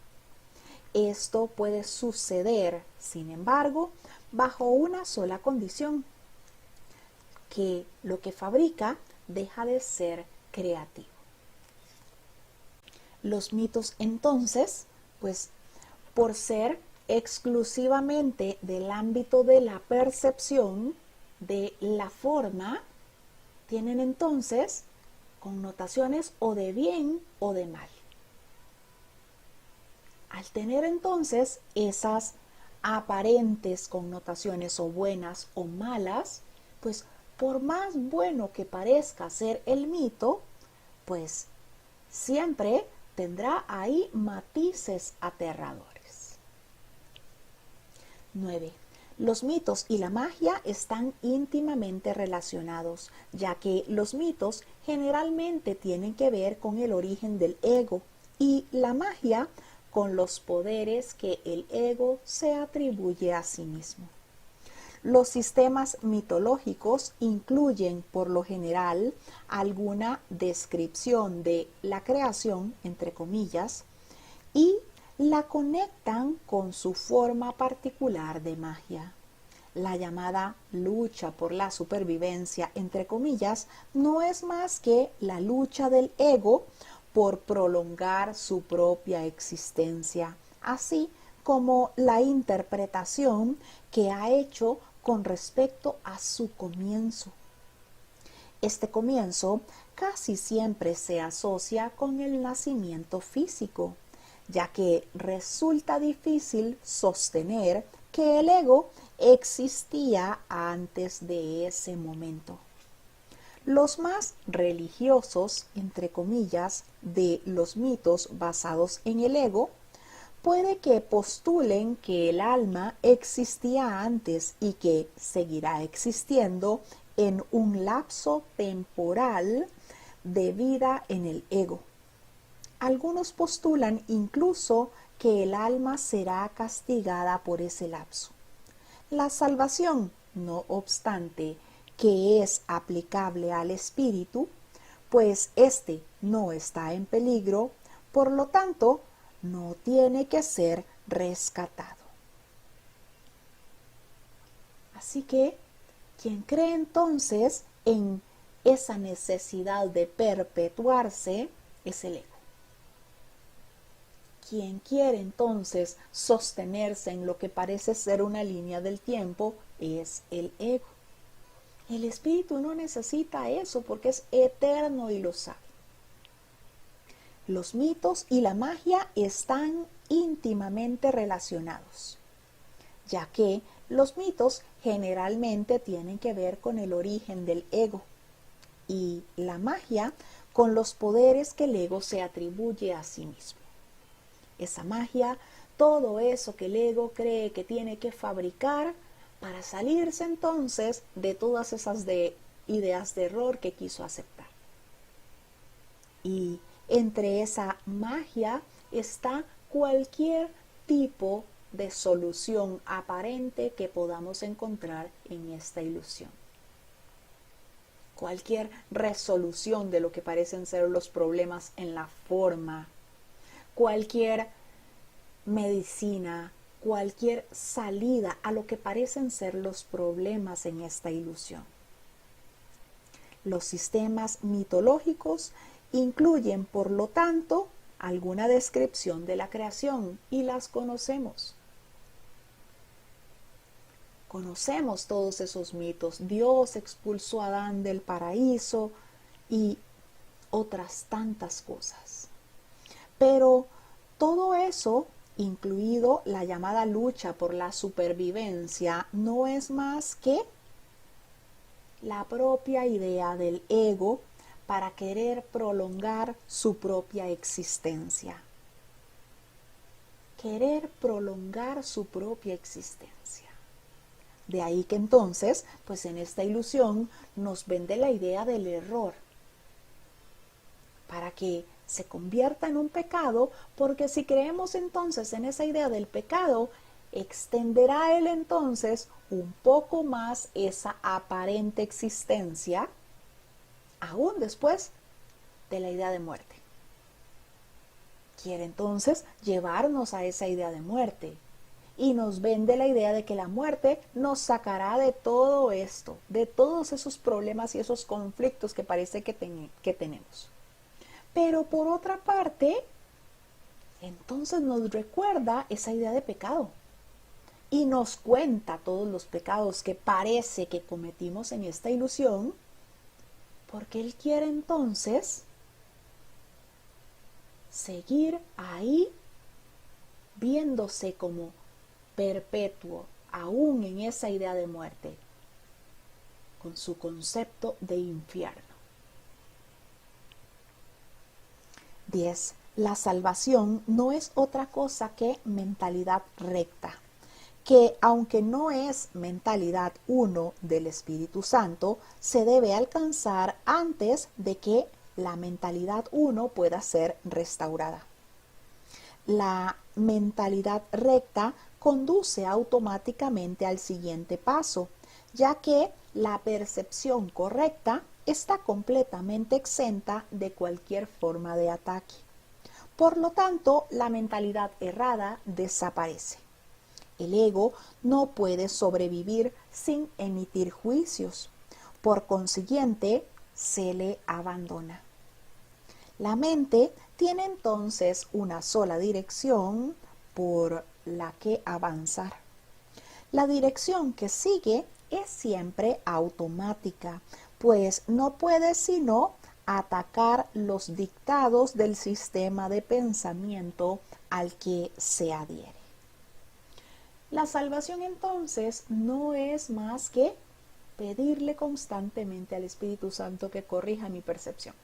Esto puede suceder, sin embargo, bajo una sola condición, que lo que fabrica deja de ser creativo. Los mitos entonces, pues por ser exclusivamente del ámbito de la percepción, de la forma, tienen entonces connotaciones o de bien o de mal. Al tener entonces esas aparentes connotaciones o buenas o malas, pues por más bueno que parezca ser el mito, pues siempre tendrá ahí matices aterradores. 9. Los mitos y la magia están íntimamente relacionados, ya que los mitos generalmente tienen que ver con el origen del ego y la magia con los poderes que el ego se atribuye a sí mismo. Los sistemas mitológicos incluyen, por lo general, alguna descripción de la creación, entre comillas, y la conectan con su forma particular de magia. La llamada lucha por la supervivencia, entre comillas, no es más que la lucha del ego por prolongar su propia existencia, así como la interpretación que ha hecho con respecto a su comienzo. Este comienzo casi siempre se asocia con el nacimiento físico, ya que resulta difícil sostener que el ego existía antes de ese momento. Los más religiosos, entre comillas, de los mitos basados en el ego, puede que postulen que el alma existía antes y que seguirá existiendo en un lapso temporal de vida en el ego. Algunos postulan incluso que el alma será castigada por ese lapso. La salvación, no obstante, que es aplicable al espíritu, pues éste no está en peligro, por lo tanto, no tiene que ser rescatado. Así que, quien cree entonces en esa necesidad de perpetuarse es el ego. Quien quiere entonces sostenerse en lo que parece ser una línea del tiempo es el ego. El espíritu no necesita eso porque es eterno y lo sabe. Los mitos y la magia están íntimamente relacionados, ya que los mitos generalmente tienen que ver con el origen del ego y la magia con los poderes que el ego se atribuye a sí mismo. Esa magia, todo eso que el ego cree que tiene que fabricar para salirse entonces de todas esas ideas de error que quiso aceptar. Y entre esa magia está cualquier tipo de solución aparente que podamos encontrar en esta ilusión. Cualquier resolución de lo que parecen ser los problemas en la forma, cualquier medicina, cualquier salida a lo que parecen ser los problemas en esta ilusión. Los sistemas mitológicos incluyen, por lo tanto, alguna descripción de la creación y las conocemos. Conocemos todos esos mitos. Dios expulsó a Adán del paraíso y otras tantas cosas. Pero Todo eso, incluido la llamada lucha por la supervivencia, no es más que la propia idea del ego para querer prolongar su propia existencia. Querer prolongar su propia existencia. De ahí que entonces, pues en esta ilusión nos vende la idea del error, para que se convierta en un pecado, porque si creemos entonces en esa idea del pecado, extenderá él entonces un poco más esa aparente existencia, aún después de la idea de muerte. Quiere entonces llevarnos a esa idea de muerte y nos vende la idea de que la muerte nos sacará de todo esto, de todos esos problemas y esos conflictos que parece que tenemos. Pero por otra parte, entonces nos recuerda esa idea de pecado y nos cuenta todos los pecados que parece que cometimos en esta ilusión, porque él quiere entonces seguir ahí viéndose como perpetuo, aún en esa idea de muerte, con su concepto de infierno. 10. La salvación no es otra cosa que mentalidad recta, que aunque no es mentalidad 1 del Espíritu Santo, se debe alcanzar antes de que la mentalidad 1 pueda ser restaurada. La mentalidad recta conduce automáticamente al siguiente paso, ya que la percepción correcta está completamente exenta de cualquier forma de ataque. Por lo tanto, la mentalidad errada desaparece. El ego no puede sobrevivir sin emitir juicios. Por consiguiente, se le abandona. La mente tiene entonces una sola dirección por la que avanzar. La dirección que sigue es siempre automática, pues no puede sino atacar los dictados del sistema de pensamiento al que se adhiere. La salvación entonces no es más que pedirle constantemente al Espíritu Santo que corrija mi percepción.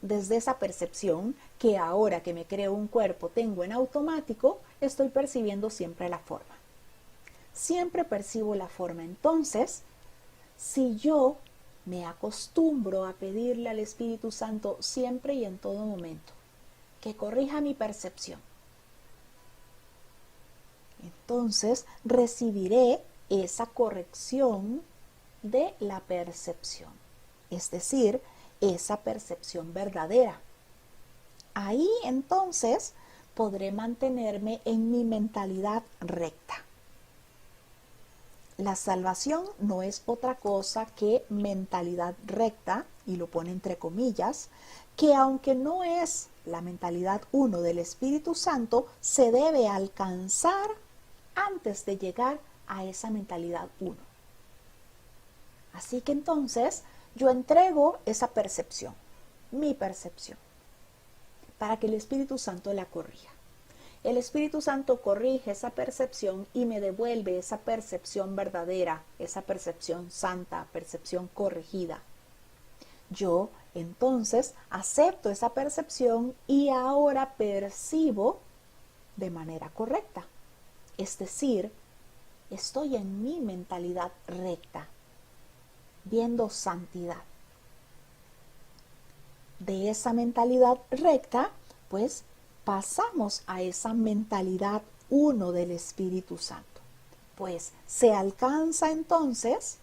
Desde esa percepción que ahora que me creo un cuerpo tengo en automático, estoy percibiendo siempre la forma. Siempre percibo la forma. Entonces, si yo me acostumbro a pedirle al Espíritu Santo siempre y en todo momento que corrija mi percepción, entonces recibiré esa corrección de la percepción, es decir, esa percepción verdadera. Ahí entonces podré mantenerme en mi mentalidad recta. La salvación no es otra cosa que mentalidad recta, y lo pone entre comillas, que aunque no es la mentalidad 1 del Espíritu Santo, se debe alcanzar antes de llegar a esa mentalidad 1. Así que entonces yo entrego esa percepción, mi percepción, para que el Espíritu Santo la corrija. El Espíritu Santo corrige esa percepción y me devuelve esa percepción verdadera, esa percepción santa, percepción corregida. Yo entonces acepto esa percepción y ahora percibo de manera correcta. Es decir, estoy en mi mentalidad recta, viendo santidad. De esa mentalidad recta, pues pasamos a esa mentalidad 1 del Espíritu Santo. Pues se alcanza entonces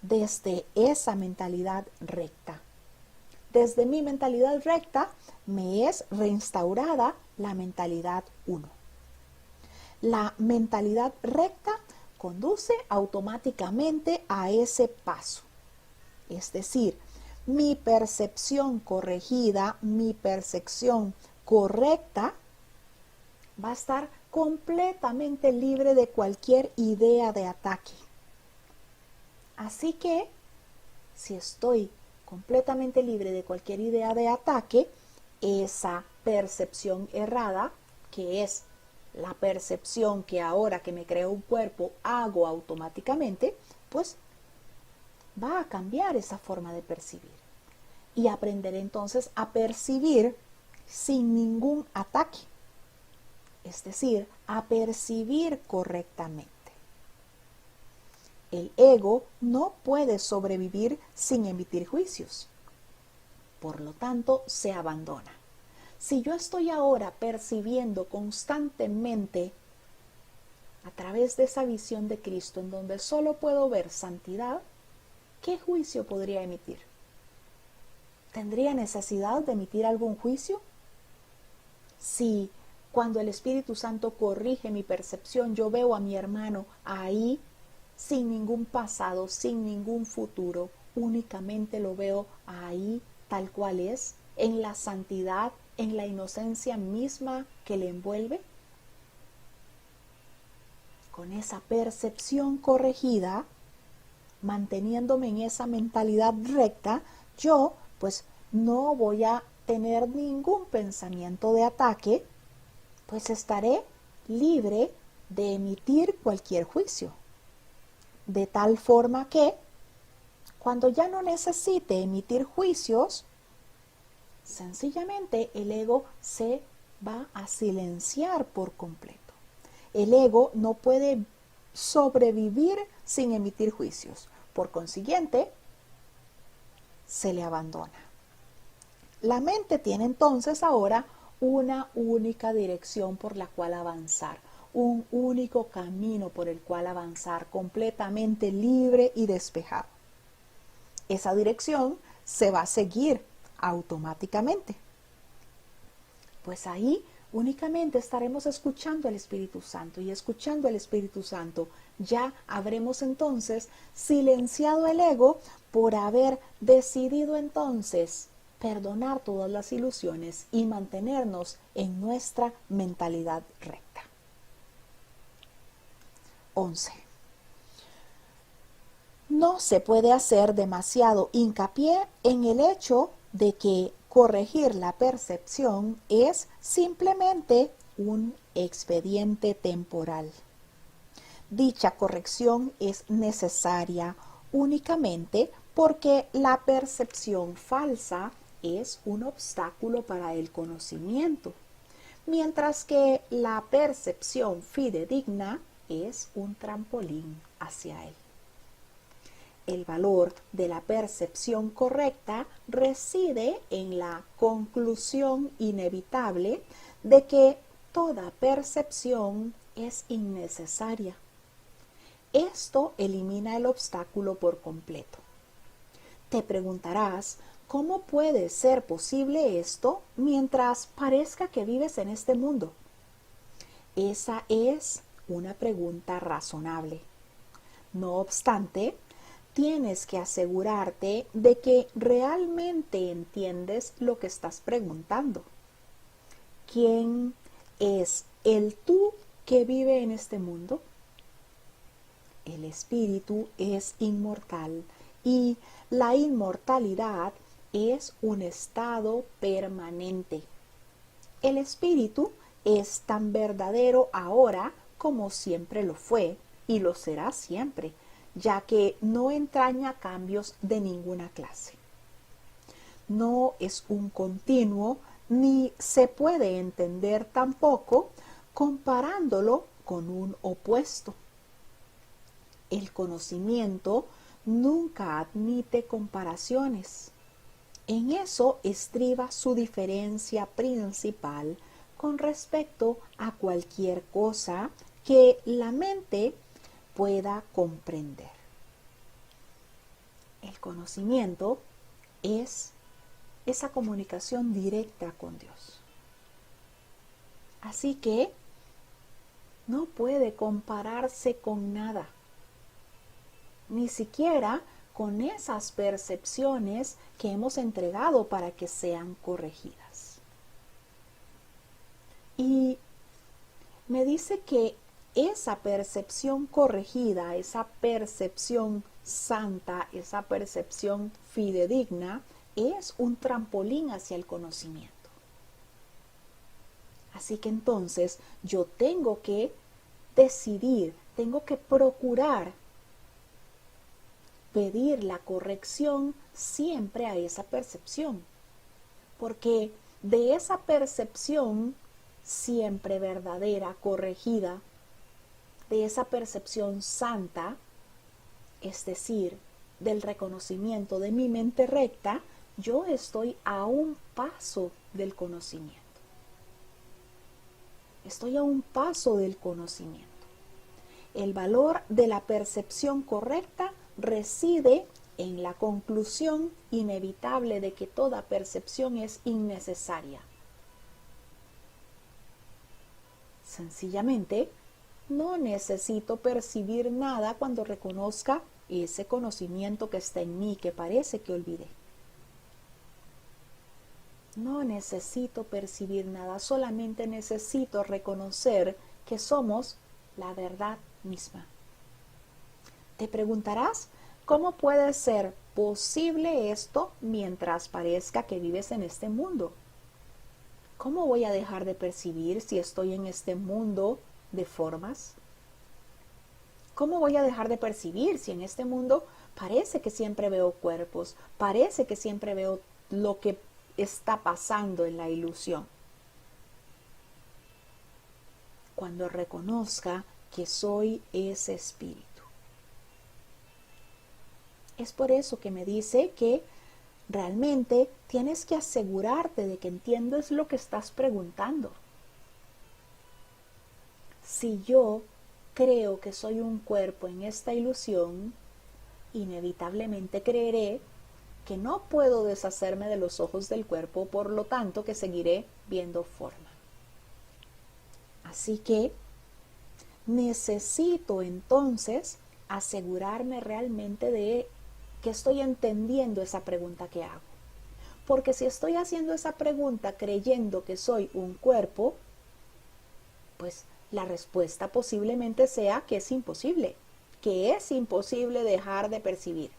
desde esa mentalidad recta. Desde mi mentalidad recta me es reinstaurada la mentalidad 1. La mentalidad recta conduce automáticamente a ese paso. Es decir, mi percepción corregida, mi percepción correcta va a estar completamente libre de cualquier idea de ataque. Así que, si estoy completamente libre de cualquier idea de ataque, esa percepción errada, que es la percepción que ahora que me creo un cuerpo hago automáticamente, pues va a cambiar esa forma de percibir. Y aprenderé entonces a percibir sin ningún ataque. Es decir, a percibir correctamente. El ego no puede sobrevivir sin emitir juicios. Por lo tanto, se abandona. Si yo estoy ahora percibiendo constantemente a través de esa visión de Cristo en donde solo puedo ver santidad, ¿qué juicio podría emitir? ¿Tendría necesidad de emitir algún juicio? Si cuando el Espíritu Santo corrige mi percepción, yo veo a mi hermano ahí sin ningún pasado, sin ningún futuro, únicamente lo veo ahí tal cual es, en la santidad, en la inocencia misma que le envuelve. Con esa percepción corregida, manteniéndome en esa mentalidad recta, yo pues no voy a tener ningún pensamiento de ataque, pues estaré libre de emitir cualquier juicio. De tal forma que cuando ya no necesite emitir juicios, sencillamente el ego se va a silenciar por completo. El ego no puede sobrevivir sin emitir juicios. Por consiguiente, se le abandona. La mente tiene entonces ahora una única dirección por la cual avanzar, un único camino por el cual avanzar, completamente libre y despejado. Esa dirección se va a seguir automáticamente. Pues ahí únicamente estaremos escuchando al Espíritu Santo, y escuchando al Espíritu Santo ya habremos entonces silenciado el ego por haber decidido entonces perdonar todas las ilusiones y mantenernos en nuestra mentalidad recta. 11. No se puede hacer demasiado hincapié en el hecho de que corregir la percepción es simplemente un expediente temporal. Dicha corrección es necesaria únicamente porque la percepción falsa es un obstáculo para el conocimiento, mientras que la percepción fidedigna es un trampolín hacia él. El valor de la percepción correcta reside en la conclusión inevitable de que toda percepción es innecesaria. Esto elimina el obstáculo por completo. Te preguntarás, ¿cómo puede ser posible esto mientras parezca que vives en este mundo? Esa es una pregunta razonable. No obstante, tienes que asegurarte de que realmente entiendes lo que estás preguntando. ¿Quién es el tú que vive en este mundo? El espíritu es inmortal y la inmortalidad es un estado permanente. El espíritu es tan verdadero ahora como siempre lo fue y lo será siempre, ya que no entraña cambios de ninguna clase. No es un continuo ni se puede entender tampoco comparándolo con un opuesto. El conocimiento nunca admite comparaciones. En eso estriba su diferencia principal con respecto a cualquier cosa que la mente pueda comprender. El conocimiento es esa comunicación directa con Dios. Así que no puede compararse con nada, ni siquiera con esas percepciones que hemos entregado para que sean corregidas. Y me dice que esa percepción corregida, esa percepción santa, esa percepción fidedigna, es un trampolín hacia el conocimiento. Así que entonces yo tengo que decidir, tengo que procurar pedir la corrección siempre a esa percepción, porque de esa percepción siempre verdadera, corregida, de esa percepción santa, es decir, del reconocimiento de mi mente recta, yo estoy a un paso del conocimiento. Estoy a un paso del conocimiento. El valor de la percepción correcta reside en la conclusión inevitable de que toda percepción es innecesaria. Sencillamente, no necesito percibir nada cuando reconozca ese conocimiento que está en mí, que parece que olvidé. No necesito percibir nada, solamente necesito reconocer que somos la verdad misma. Te preguntarás, ¿cómo puede ser posible esto mientras parezca que vives en este mundo? ¿Cómo voy a dejar de percibir si estoy en este mundo de formas? ¿Cómo voy a dejar de percibir si en este mundo parece que siempre veo cuerpos, parece que siempre veo lo que está pasando en la ilusión? Cuando reconozca que soy ese espíritu. Es por eso que me dice que realmente tienes que asegurarte de que entiendes lo que estás preguntando. Si yo creo que soy un cuerpo en esta ilusión, inevitablemente creeré que no puedo deshacerme de los ojos del cuerpo, por lo tanto que seguiré viendo forma. Así que necesito entonces asegurarme realmente de que estoy entendiendo esa pregunta que hago. Porque si estoy haciendo esa pregunta creyendo que soy un cuerpo, pues la respuesta posiblemente sea que es imposible dejar de percibir.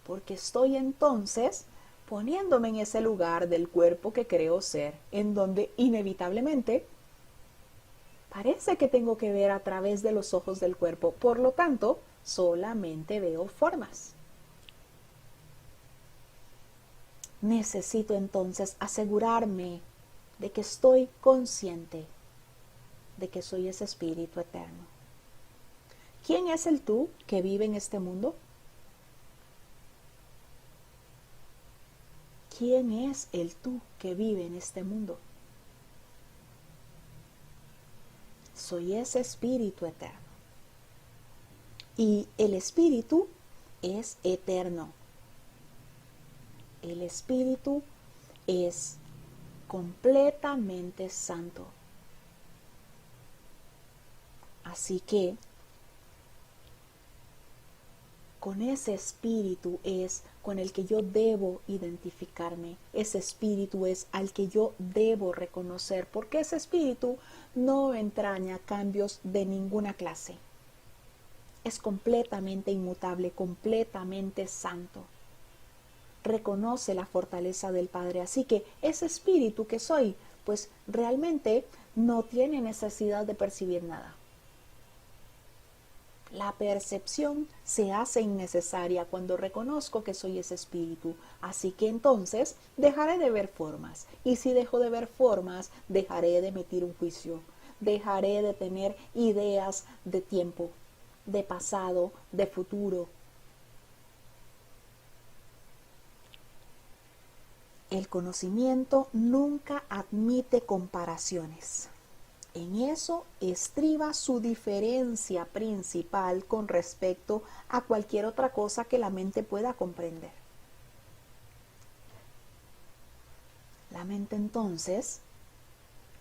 Porque estoy entonces poniéndome en ese lugar del cuerpo que creo ser, en donde inevitablemente parece que tengo que ver a través de los ojos del cuerpo, por lo tanto, solamente veo formas. Necesito entonces asegurarme de que estoy consciente de que soy ese espíritu eterno. ¿Quién es el tú que vive en este mundo? ¿Quién es el tú que vive en este mundo? Soy ese espíritu eterno. Y el espíritu es eterno. El espíritu es completamente santo. Así que con ese espíritu es con el que yo debo identificarme. Ese espíritu es al que yo debo reconocer, porque ese espíritu no entraña cambios de ninguna clase. Es completamente inmutable, completamente santo. Reconoce la fortaleza del Padre. Así que ese espíritu que soy, pues realmente no tiene necesidad de percibir nada. La percepción se hace innecesaria cuando reconozco que soy ese espíritu. Así que entonces dejaré de ver formas. Y si dejo de ver formas, dejaré de emitir un juicio. Dejaré de tener ideas de tiempo, de pasado, de futuro. El conocimiento nunca admite comparaciones. En eso estriba su diferencia principal con respecto a cualquier otra cosa que la mente pueda comprender. La mente entonces,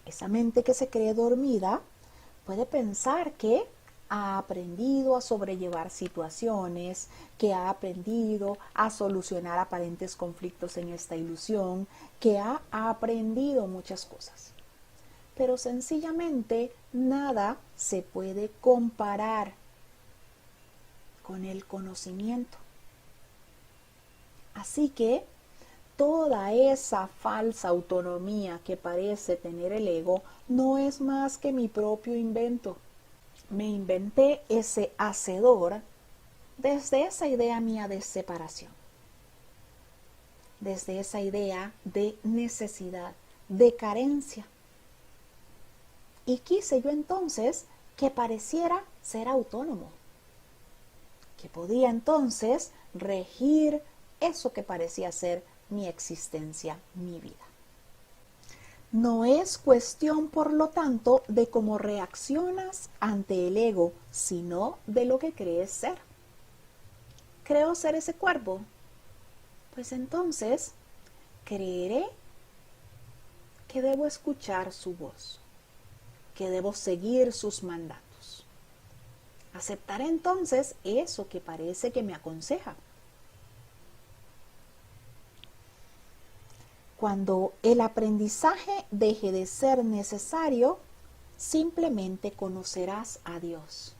esa mente que se cree dormida, puede pensar que ha aprendido a sobrellevar situaciones, que ha aprendido a solucionar aparentes conflictos en esta ilusión, que ha aprendido muchas cosas. Pero sencillamente nada se puede comparar con el conocimiento. Así que toda esa falsa autonomía que parece tener el ego no es más que mi propio invento. Me inventé ese hacedor desde esa idea mía de separación, desde esa idea de necesidad, de carencia. Y quise yo entonces que pareciera ser autónomo, que podía entonces regir eso que parecía ser mi existencia, mi vida. No es cuestión, por lo tanto, de cómo reaccionas ante el ego, sino de lo que crees ser. ¿Creo ser ese cuerpo? Pues entonces creeré que debo escuchar su voz, que debo seguir sus mandatos. Aceptaré entonces eso que parece que me aconseja. Cuando el aprendizaje deje de ser necesario, simplemente conocerás a Dios.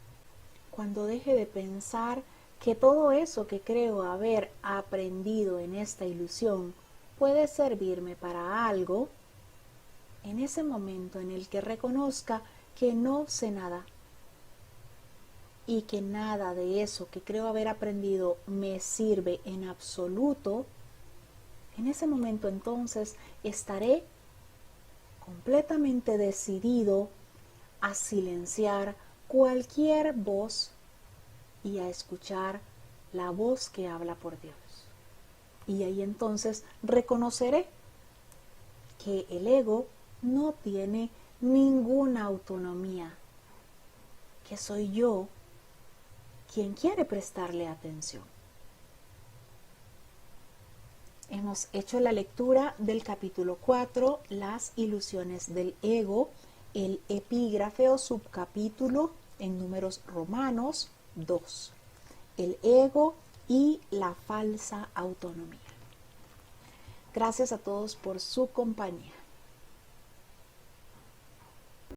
Cuando deje de pensar que todo eso que creo haber aprendido en esta ilusión puede servirme para algo, en ese momento en el que reconozca que no sé nada y que nada de eso que creo haber aprendido me sirve en absoluto, en ese momento entonces estaré completamente decidido a silenciar cualquier voz y a escuchar la voz que habla por Dios. Y ahí entonces reconoceré que el ego no tiene ninguna autonomía, que soy yo quien quiere prestarle atención. Hemos hecho la lectura del capítulo 4, las ilusiones del ego, el epígrafe o subcapítulo en números romanos 2, el ego y la falsa autonomía. Gracias a todos por su compañía.